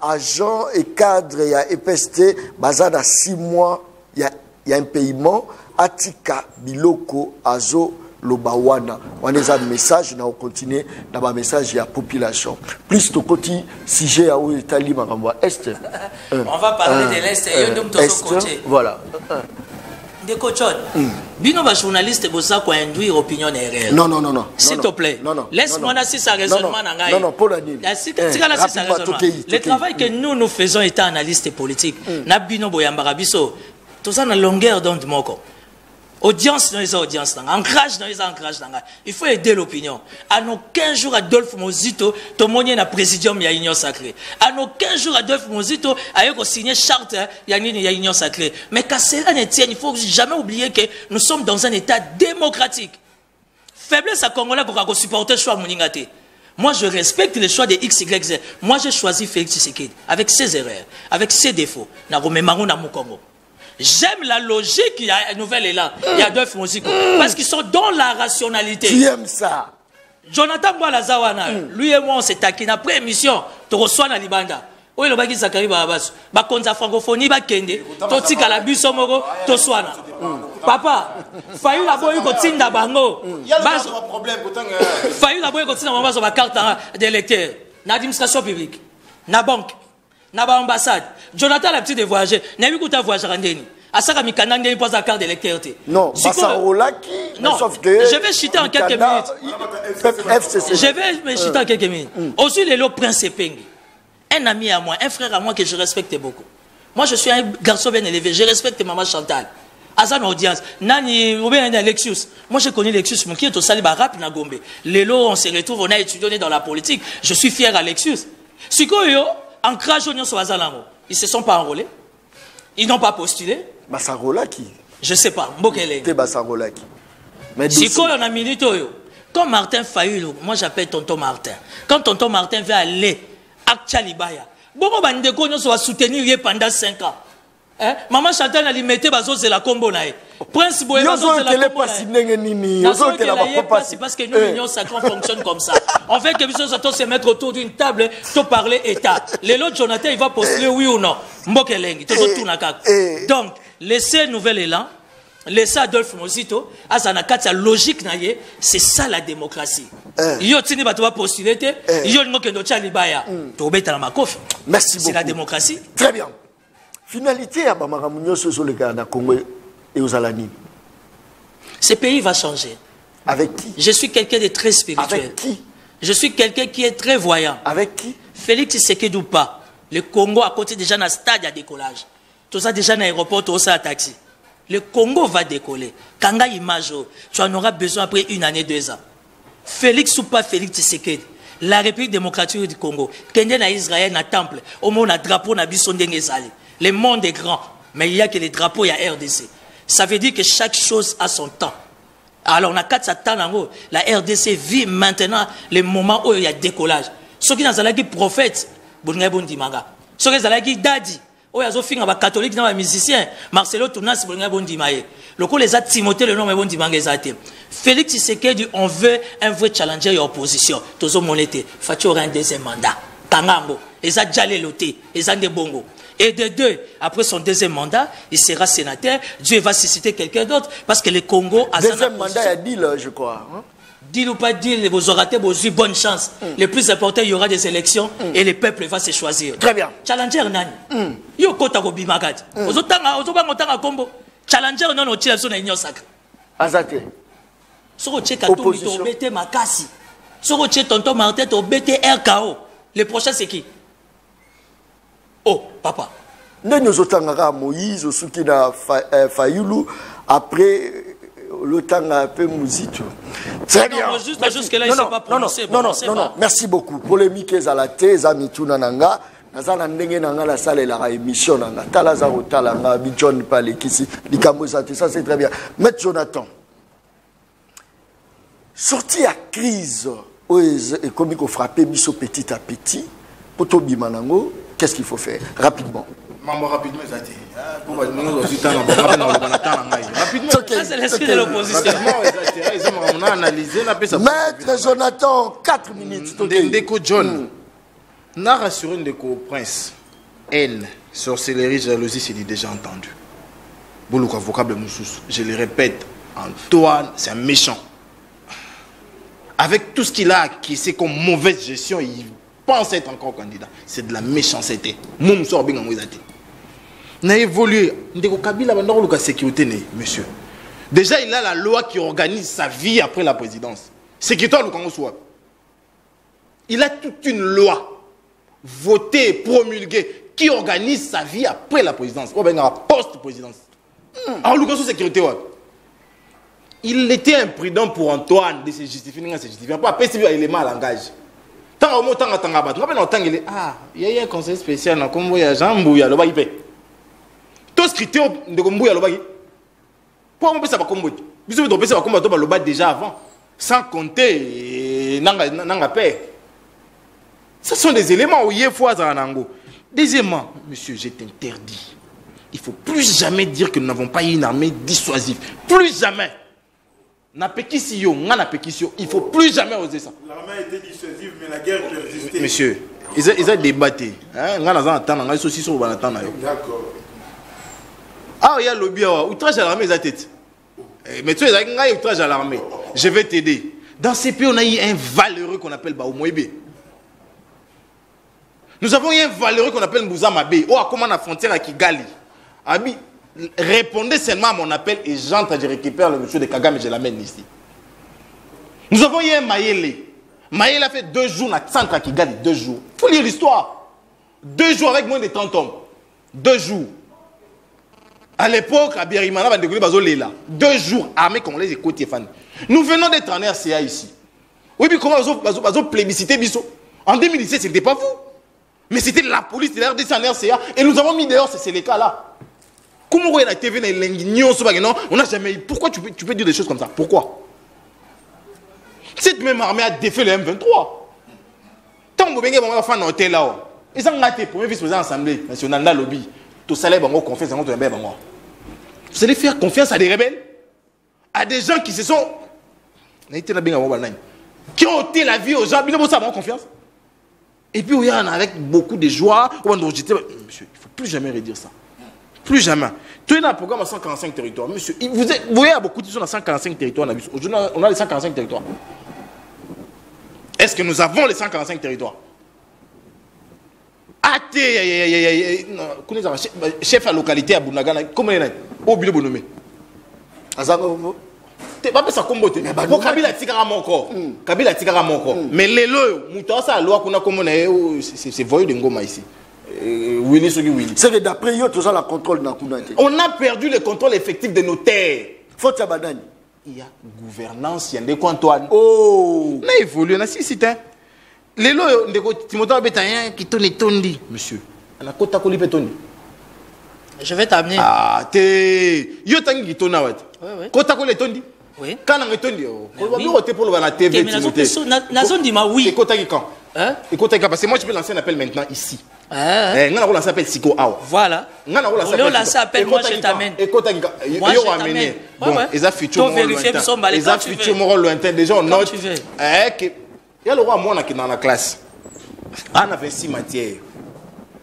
agent et cadre il y a EPST, dans 6 mois il y a un paiement. Atika biloko Azoloba wana. On a un message, on continue dans un message il y a population. Plus de côté sujet à où Italie Est. On va parler de l'Est et de côté. Voilà. Ndeko John, bino ba journaliste bosa ko induire opinion erreur. Non, non, non, non. S'il te plaît. Non, non. Laisse-moi nasser sa raisonnement na ngai. Non, non, pour la nuit. Le travail que nous faisons étant analystes politiques, na bino boyambara biso, tout ça na longueur d'onde moko. Audience dans les audiences, ancrage dans les ancrages. Il faut aider l'opinion. À nos 15 jours, Adolphe Mozito, tout le monde est dans le présidium, il y a union sacrée. À nos 15 jours, Adolphe Mozito a signé charte, il y a union sacrée. Mais qu'à cela ne tienne, il ne faut jamais oublier que nous sommes dans un état démocratique. Faiblesse à Congolais pour qu'on supporte le choix de Mouningate. Moi, je respecte les choix de X, Y, Z. Moi, j'ai choisi Félix Tshisekedi avec ses erreurs, avec ses défauts. J'aime la logique, il y a une nouvelle élan. Il y a deux Moziko. Parce qu'ils sont dans la rationalité. Tu aimes ça? Jonathan Boalazawana, lui et moi, on s'est taquiné. Après émission, tu reçois na Libanda. Oui, le baki Zakari Babas. Bakonza francophonie, bakende. Toti kalabus omoro, toswana. Papa, failli la boye kotinda bango. Il y a un problème. Failli la boye kotinda bango sur ma carte d'électeur. Na administration publique. Na banque. Na ba ambassade. Jonathan la petite voyager. N'a vu que tu as voyagé en Deni. À ça, il n'y a pas de carte d'électeur. Non, non, je vais chuter en quelques minutes. Je vais chuter en quelques minutes. Aussi, les lots Prince Peng. Un ami à moi, un frère à moi que je respecte beaucoup. Moi, je suis un garçon bien élevé. Je respecte maman Chantal. À sa audience, Nani, ou bien Lexius. Moi, je connais Lexius, mon qui est au Saliba Rap Nagombe. Les lots, on se retrouve, on a étudié dans la politique. Je suis fier à Lexius. Si yo, ancrage au sur Azalango, ils ne se sont pas enrôlés. Ils n'ont pas postulé. Basarolaki. Je ne sais pas. Mbokele. T'es Basarolaki. Si on a milité, quand Martin Fayulu, moi j'appelle Tonton Martin. Quand Tonton Martin veut aller à Tchalibaya, bon, on va soutenir pendant 5 ans. Hein? Maman Chantal a dit mettez c'est la combo nae. Prince Boé c'est la combo parce que nous l'union sacrée fonctionne comme ça. En fait que nous sommes se mettre autour d'une table pour parler état. Les autres Jonathan il va postuler oui ou non. Mbokelengi tout nakak. Donc laissez nouvel élan. Laissez Adolphe Mozito à sa logique naie, c'est ça la démocratie. Yo tini ba va postuler yo ngokendo Tchalibaya. To beta na makofi. Merci beaucoup. C'est la démocratie. Très bien. Finalité à Bamaramunyo sur le Ghana, Congo et aux Alanines. Ce pays va changer. Avec qui? Je suis quelqu'un de très spirituel. Avec qui? Je suis quelqu'un qui est très voyant. Avec qui? Félix Tshisekedi ou pas. Le Congo à côté déjà dans le stade à décollage. Tout ça déjà dans l'aéroport, tout ça à taxi. Le Congo va décoller. Kanga image, tu en auras besoin après 1 année, 2 ans. Félix ou pas Félix Tshisekedi. La République démocratique du Congo. Kenya na Israël na temple. Au moins na drapeau na bisondenge zali. Le monde est grand, mais il n'y a que les drapeaux, il y a RDC. Ça veut dire que chaque chose a son temps. Alors, on a 4 temps, la RDC vit maintenant le moment où il y a décollage. Ceux qui sont des prophètes, ceux qui sont des daddy, où il y a des catholiques, des musiciens, Marcelo Tounas, le coup les a Timothée, le nom est bon dimanche. Félix Tshisekedi, on veut un vrai challenger et opposition. Tozo monété, Fatio aura un deuxième mandat. Kangambo, ils ont déjà les lotés, ils ont des bongos. Et de 2, après son deuxième mandat, il sera sénateur. Dieu va susciter quelqu'un d'autre parce que le Congo a... Deuxième mandat, il y a deal, je crois. Hein? Deal ou pas deal, vous aurez eu bonne chance. Le plus important, il y aura des élections et le peuple va se choisir. Très bien. Challenger nani. Yo kota ko bimakati. Ozobanga kombo. Challenger non otila so na union sacrée. Azate. Soko cheka to mito bete makasi. Soko che tonton Martin to bete RKO. Le prochain c'est qui? Oh, papa. Nous avons Moïse, qui a Fayulu, après le temps un peu Mouzito. Très bien. Non. Merci beaucoup. Polémique à la thèse, Amituna Nanga. Nazana ndenge nanga la salle la émission nanga. Talazaro talanga, Bijon Palekisi, Likamozate, ça c'est très bien. Maître Jonathan. Sorti à crise, et comme il faut frapper Misso petit à petit, pour Tobi Manango. Qu'est-ce qu'il faut faire? Rapidement. Rapidement, c'est l'esprit de l'opposition. Maître Jonathan, 4 minutes. Ndeko John, n'a rassuré Ndeko Prince. Haine, sorcellerie, jalousie, c'est déjà entendu. Boulouka vocable Moussous, je le répète, Antoine, c'est un méchant. Avec tout ce qu'il a acquis comme mauvaise gestion, il pense être encore candidat. C'est de la méchanceté. Moum Sorbing en Mouizati. N'a évolué. Ndeko Kabila va dans la sécurité, monsieur. Déjà, il a la loi qui organise sa vie après la présidence. C'est qui toi, le Congo soit. Il a toute une loi votée, promulguée, qui organise sa vie après la présidence. Ou bien la post-présidence. Alors, le Congo sécurité, ouais. Il était imprudent pour Antoine de se justifier. Il ne pas passer à l'élément à langage. Tant au mot, tant à tant à battre. Il y a un conseil spécial, comme il y a Jean Mbouya, le bail paie. Tous les critères de Mbouya, le bail. Pourquoi on peut savoir comment il faut savoir comment on le bat déjà avant. Sans compter Nanga paix. Ce sont des éléments où il y a foi à Nango. Deuxièmement, monsieur, je t'interdis. Il ne faut plus jamais dire que nous n'avons pas une armée dissuasive. Plus jamais. Il ne faut plus jamais oser ça. L'armée était dissuasive, mais la guerre persistait. Monsieur, ils ont débattu. D'accord. Ah, il y a le lobby. Outrage à l'armée, ils ont tête. Mais tu sais, il y a outrage à l'armée. Je vais t'aider. Dans ces pays, on a eu un valeureux qu'on appelle Baoumouébé. Nous avons eu un valeureux qu'on appelle Mbouzamabé. Oh, comment la frontière à Kigali. Abi, répondez seulement à mon appel et j'entre, je récupère le monsieur de Kagame et je l'amène ici. Nous avons eu un Mayele. Mayele a fait 2 jours dans le centre à Kigali, 2 jours. Il faut lire l'histoire. 2 jours avec moins de 30 hommes. 2 jours. À l'époque, à Biarimana, 2 jours armés congolais et côté fan. Nous venons d'être en RCA ici. Oui, puis comment ils ont plébiscité Bisso? En 2017, ce n'était pas vous. Mais c'était la police de la RDC en RCA. Et nous avons mis dehors, c'est les cas là. Comment on a la TV, on n'a jamais eu. Pourquoi tu peux dire des choses comme ça? Pourquoi? Cette même armée a défait le M23. Tant que vous avez fait un hôtel là, ils ont gâté pour le vice-président de l'Assemblée nationale, dans le lobby. Vous allez faire confiance à des rebelles, à des gens qui se sont. Qui ont ôté la vie aux gens. Ils ont avoir confiance. Et puis, il y en a avec beaucoup de joie. Monsieur, il ne faut plus jamais redire ça. Plus jamais. Tu es dans le programme à 145 territoires. Monsieur, vous voyez, il y a beaucoup de choses dans 145 territoires. Aujourd'hui, on a les 145 territoires. Est-ce que nous avons les 145 territoires? Chef à localité à Bunagana, comment il est? Au bureau Bonomé. Tu pas ça comme beauté. Kabila Tigara mon corps. Kabila Tigara mon corps. Mais les lois, Moutassa, la loi qu'on a comme c'est voyou de Ngoma ici. Willy Sogi Willy. C'est que d'après eux, tout ça, la contrôle dans Kounate. On a perdu le contrôle effectif de nos terres. Faut que Badani. Il y a gouvernance, il y a des Antoine. Oh! Mais évolue, on a si c'est un. Les lois, Timothée Bétaïen qui tourne et tondi. Monsieur, on a Kota Koli Pétoni. Je vais t'amener. Ah, t'es. Yo tangi qui tourne à Wat. Oui. Kota Koli Tondi. Oui. Quand on est tondi, on va bien voter pour la TV. La zone dit ma oui. Et Kota qui quand? Hein? Et Kota qui parce que moi je peux lancer un appel maintenant ici. Ah. On a lancé un appel Siko Awa. Voilà. On a lancé un appel, moi je t'amène. Et Kota qui quand? Moi je t'amène. Bon, ils ont futur mon lointain. Ils ont futur mon lointain. Déjà on note. Il y a le roi moi qui est dans la classe. On a 26 matières.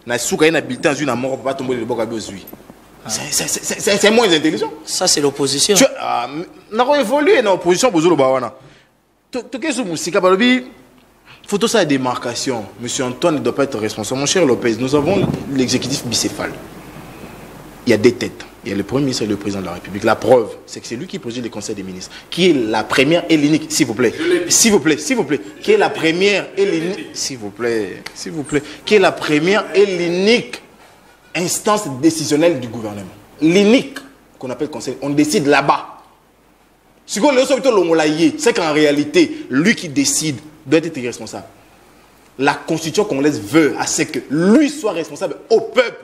Na souka na bulletin une mort pas tomber le boka bezui. C'est moins intelligent. Ça c'est l'opposition. On a évolué dans l'opposition pour le bawana. Tu qu'est-ce que musique balobi photo ça démarcation. Monsieur Antoine ne doit pas être responsable. Mon cher Lopez, nous avons l'exécutif bicéphale. Il y a 2 têtes. Il y a le Premier ministre et le Président de la République. La preuve, c'est que c'est lui qui préside le Conseil des ministres, qui est la première et l'unique, s'il vous plaît. S'il vous plaît, s'il vous plaît. Qui est la première et l'unique, s'il vous plaît, s'il vous plaît. Qui est la première et l'unique instance décisionnelle du gouvernement. L'unique qu'on appelle Conseil. On décide là-bas. C'est qu'en réalité, lui qui décide doit être responsable. La Constitution congolaise veut à ce que lui soit responsable au peuple.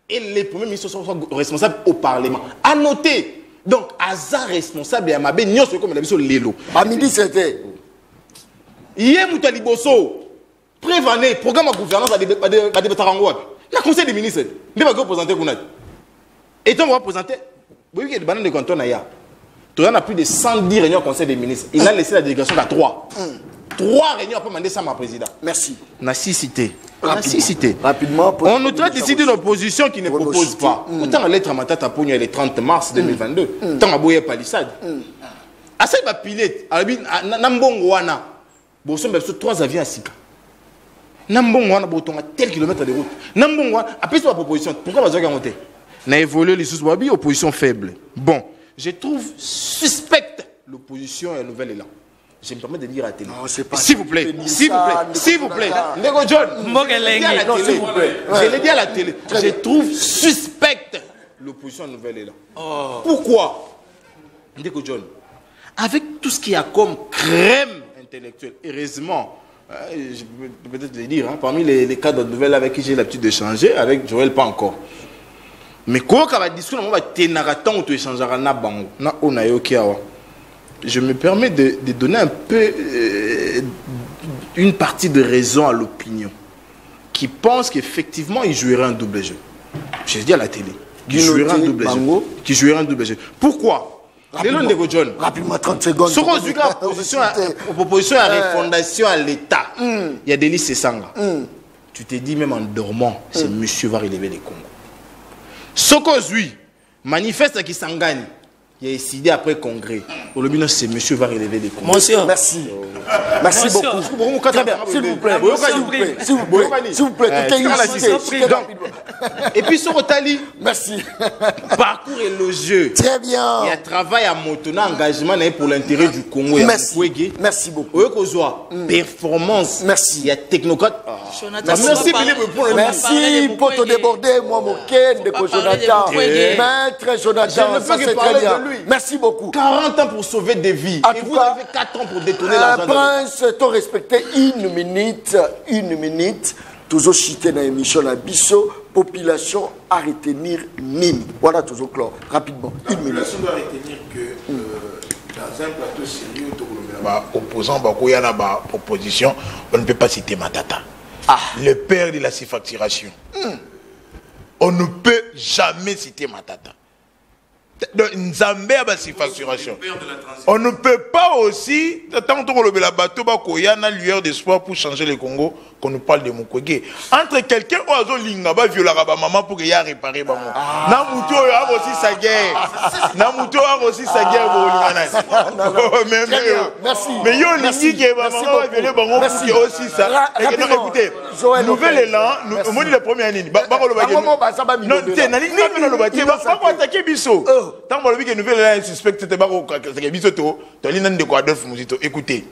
Et les premiers ministres sont responsables au Parlement. À noter, donc, Aza responsable et Amabé, nous sommes comme la mission Lélo. À midi, c'était. Hier, Moutaliboso, prévané, programme de gouvernance à des Batarangois. Le Conseil des ministres, nous allons présenter Kounat. Et on va présenter, vous voyez qu'il y a des bananes de canton ailleurs. Tu en as plus de 110 réunions au Conseil des ministres. Il a laissé la délégation à 3. 3 réunions après demander ça, ma président. Merci. Na 6 cités. Rapidement. On nous traite ici d'une opposition qui ne propose pas. Autant la lettre à Matata Pogna le 30 mars 2022. Tant à Boye Palissade. À ça, il va piler. Nambongwana. Bon, nous avons 3 avions à Sika. Nambongwana, bon, à tel kilomètre de route. Nambongwana, après cette proposition, pourquoi vous avez monté? On a évolué les sous-bois, opposition faible. Bon, je trouve suspecte l'opposition et la nouvelle élan. Je me permets de dire à la télé. S'il vous plaît, s'il vous plaît, s'il vous plaît. Nego John, je l'ai dit à la télé. Je trouve suspecte l'opposition nouvelle élan. Pourquoi? Nego John, avec tout ce qu'il y a comme crème intellectuelle. Heureusement, je peux peut-être le dire, hein, parmi les cadres de nouvelles avec qui j'ai l'habitude d'échanger, avec Joël pas encore. Mais quand on va discuter, on va t'énarrater ou tu échangeras na bango, na onayo kiawa. Je me permets de donner un peu une partie de raison à l'opinion qui pense qu'effectivement il jouerait un double jeu. Je dis à la télé, qui jouerait un double jeu. Qui jouerait un double jeu. Pourquoi? Rapidement, 30 secondes. Ce qu'on dit en proposition à la refondation à l'État, il y a des listes Sanga. Tu te dis même en dormant, c'est monsieur va relever les Congo. Ce qu'on dit, manifeste à Kisangani. Il a décidé après congrès. Au lobby, c'est monsieur va relever les comptes. Monsieur, merci. Merci beaucoup. Très bien. S'il vous plaît. S'il vous plaît. S'il vous plaît. Et puis sur Otali. Merci. Parcours élogieux. Très bien. Il y a travail à Motona, engagement pour l'intérêt du Congo. Merci. Merci beaucoup. Performance. Merci. Il y a technocrate. Merci. Merci pour te déborder, moi, mon Ken, de Jonathan. Maître Jonathan, ça c'est très bien. Merci beaucoup. 40 ans pour sauver des vies. Et vous avez 4 ans pour détourner l'argent. Prince, t'as respecté une minute. Toujours chité dans l'émission à Bisso, population à retenir Nîmes. Voilà, toujours clore. Rapidement, une minute. On doit retenir que dans un plateau sérieux, opposant, opposition, on ne peut pas citer Matata. Le père de la surfacturation. On ne peut jamais citer Matata. Nzambé a surfacturation. On ne peut pas aussi, tant qu'on le bateau, il y a une lueur d'espoir pour changer le Congo, qu'on nous parle de Mukwege. Entre quelqu'un ou Azo Lingaba viola maman pour qu'il y ait réparé. Namuto a aussi sa guerre. Namuto a aussi sa guerre. Merci. Mais yo Lingi qui est maman va violer bango pour qu'il y ait aussi ça. Écoutez, nouvel élan, on dit le premier année. Non, c'est nani le bâtiment. Pas pour attaquer Bisso. Tant que vous nouvelle là suspect c'était pas que bisoto to li nan de ko Adolphe Muzito. Écoutez,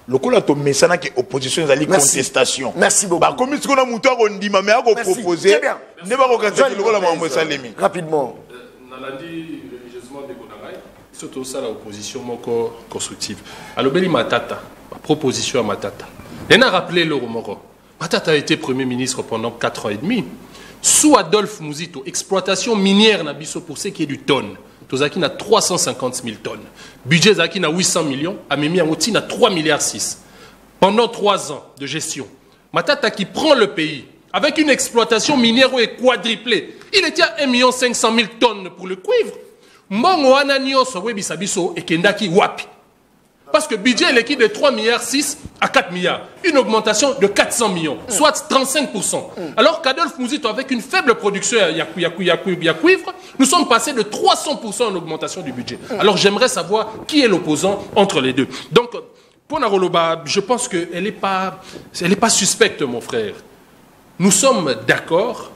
le coup là to messana que opposition zali contestation. Merci beaucoup. Ba comme ce qu'on a muto ko ndima mais a ko proposer ne ba ko kanza le ko la mambo salemi. Rapidement. Nalandi religieusement de Konangai, surtout ça la opposition moko constructive. Alobeli Matata, proposition à Matata. On a rappelé le Romoro. Matata a été premier ministre pendant 4 ans et demi. Sous Adolphe Muzito, exploitation minière na biso pour ce qui est du tonne. Tozaki na 350 000 tonnes. Budget Zaki na 800 millions, Amemi Amoti na 3,6 milliards. Pendant 3 ans de gestion, Matata qui prend le pays avec une exploitation minière où est quadruplée. Il était à 1 500 000 tonnes pour le cuivre. Mbongo Ananio Sowebi Sabiso et Kendaki Wapi. Parce que le budget est l'équipe de 3,6 milliards à 4 milliards. Une augmentation de 400 millions, soit 35%. Alors qu'Adolphe Muzito, avec une faible production à cuivre, nous sommes passés de 300% en augmentation du budget. Alors j'aimerais savoir qui est l'opposant entre les deux. Donc, pour Naroloba, je pense qu'elle n'est pas suspecte, mon frère. Nous sommes d'accord,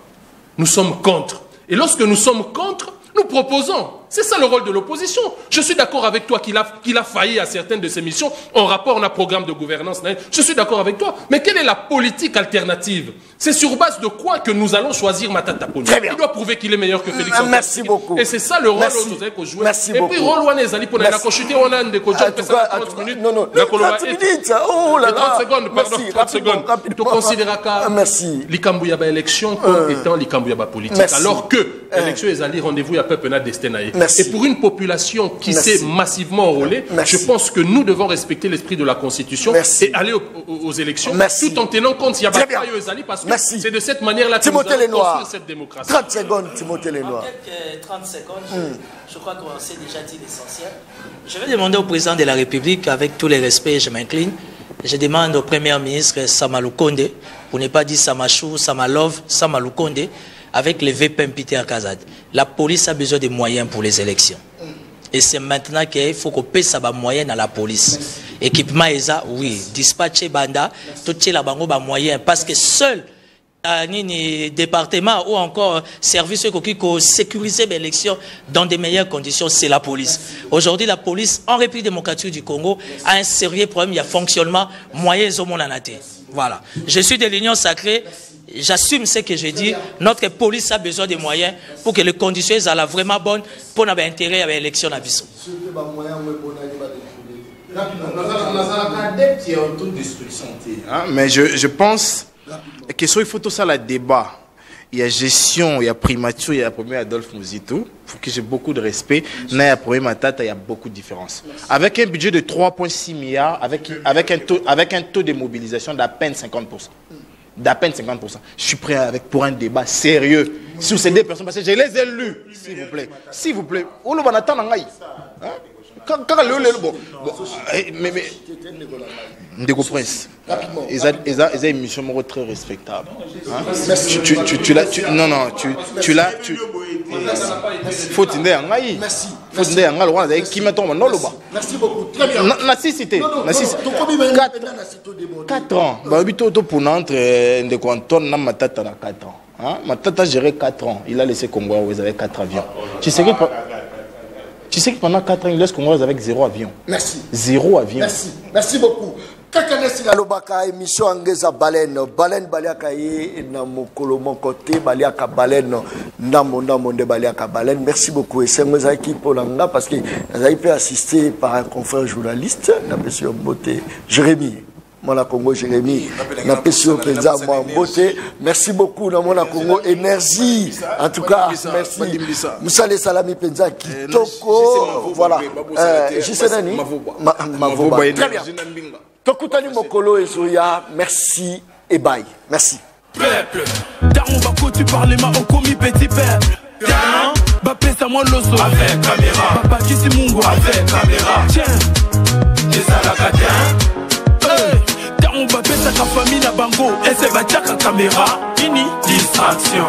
nous sommes contre. Et lorsque nous sommes contre, nous proposons. C'est ça le rôle de l'opposition. Je suis d'accord avec toi qu'il a failli à certaines de ses missions en rapport à un programme de gouvernance. Je suis d'accord avec toi. Mais quelle est la politique alternative? C'est sur base de quoi que nous allons choisir Matata Ponyo? Il doit prouver qu'il est meilleur que Félix. Merci beaucoup. Et c'est ça le rôle que vous avez joué. Merci beaucoup. Et puis, rôle Wanezali pour la chuter, on a des coachs qui 30 minutes. Non, 30 minutes. Oh là là. 30 secondes, pardon. 30 secondes. Tu considéras que l'Ikambouya élection comme étant l'Ikambouya politique. Alors que l'élection est allée rendez-vous à peuple na destin. Et pour une population qui s'est massivement enrôlée, je pense que nous devons respecter l'esprit de la Constitution et aller aux élections tout en tenant compte s'il y a pas de parce que c'est de cette manière-là que nous allons construire cette démocratie. 30 secondes, Timothée Lenoir. Quelques 30 secondes, je crois qu'on s'est déjà dit l'essentiel. Je vais demander au président de la République, avec tous les respects, je m'incline, je demande au premier ministre Samalou Konde, pour ne pas dire Samachou, Samalov, Samalou Konde, avec les VPM Peter Kazad. La police a besoin de moyens pour les élections. Et c'est maintenant qu'il faut qu'on paie ça moyens à la police. Équipement ESA, oui. Dispatcher Banda, tout ce qui moyens. Parce que seul département ou encore service qui sécuriser l'élection dans de meilleures conditions, c'est la police. Aujourd'hui, la police, en République démocratique du Congo, a un sérieux problème. Il y a fonctionnement, moyens au monde en athée. Voilà. Je suis de l'Union sacrée. J'assume ce que je dis. Notre police a besoin de moyens pour que les conditions soient vraiment bonnes pour avoir intérêt à l'élection à Bissau. Mais je pense que il faut tout ça le débat. Il y a gestion, il y a primature, il y a premier Adolphe Muzito. Pour que j'ai beaucoup de respect. Il y a premier Matata, il y a beaucoup de différences. Avec un budget de 3,6 milliards, avec un taux de mobilisation d'à peine 50%. D'à peine 50%. Je suis prêt pour un débat sérieux sur ces deux personnes parce que je les ai lus, s'il vous plaît. S'il vous plaît. On va attendre. Mais Ndeko Prince, ils ont une émission très respectable. Tu l'as. Faut t'aider à Ngaï. Faut t'aider à Ngaï. Qui met ton nom là-bas. Merci beaucoup. Très bien. La cité. 4 ans. Pour entre Ndeko Anton na Matata na 4 ans. Matata géré 4 ans. Il a laissé Congo où ils avaient 4 avions. Tu sais que pendant 4 ans, il laisse Congo avec 0 avion. Merci. 0 avion. Merci. Merci beaucoup. Kakanesi la lobaka émission angeza baleine baliaka ye na mokolo monkote baliaka baleine ndambo de baliaka baleine. Merci beaucoup et c'est moi qui pour l'anga parce que j'ai été assisté par un confrère journaliste na monsieur Mbote Jérémy. Mona Congo Jérémy na pesio penza moi Mbote. Merci beaucoup na Mona Congo énergie. En tout cas, merci. Musale salami penza kitoko. Voilà. Je sais nani Mavoba. Très bien. Tokutani Mokolo et Zoya, merci et bye. Merci. Peuple, Daron Bako, tu parles ma au commis petit peuple. Tiens, Bapé Samuel Loso avec caméra. Papa Kisimungo avec caméra. Tiens, des alakatins. Daron Bapé sa famille na bango. Et c'est Bachaka caméra. Fini, distraction.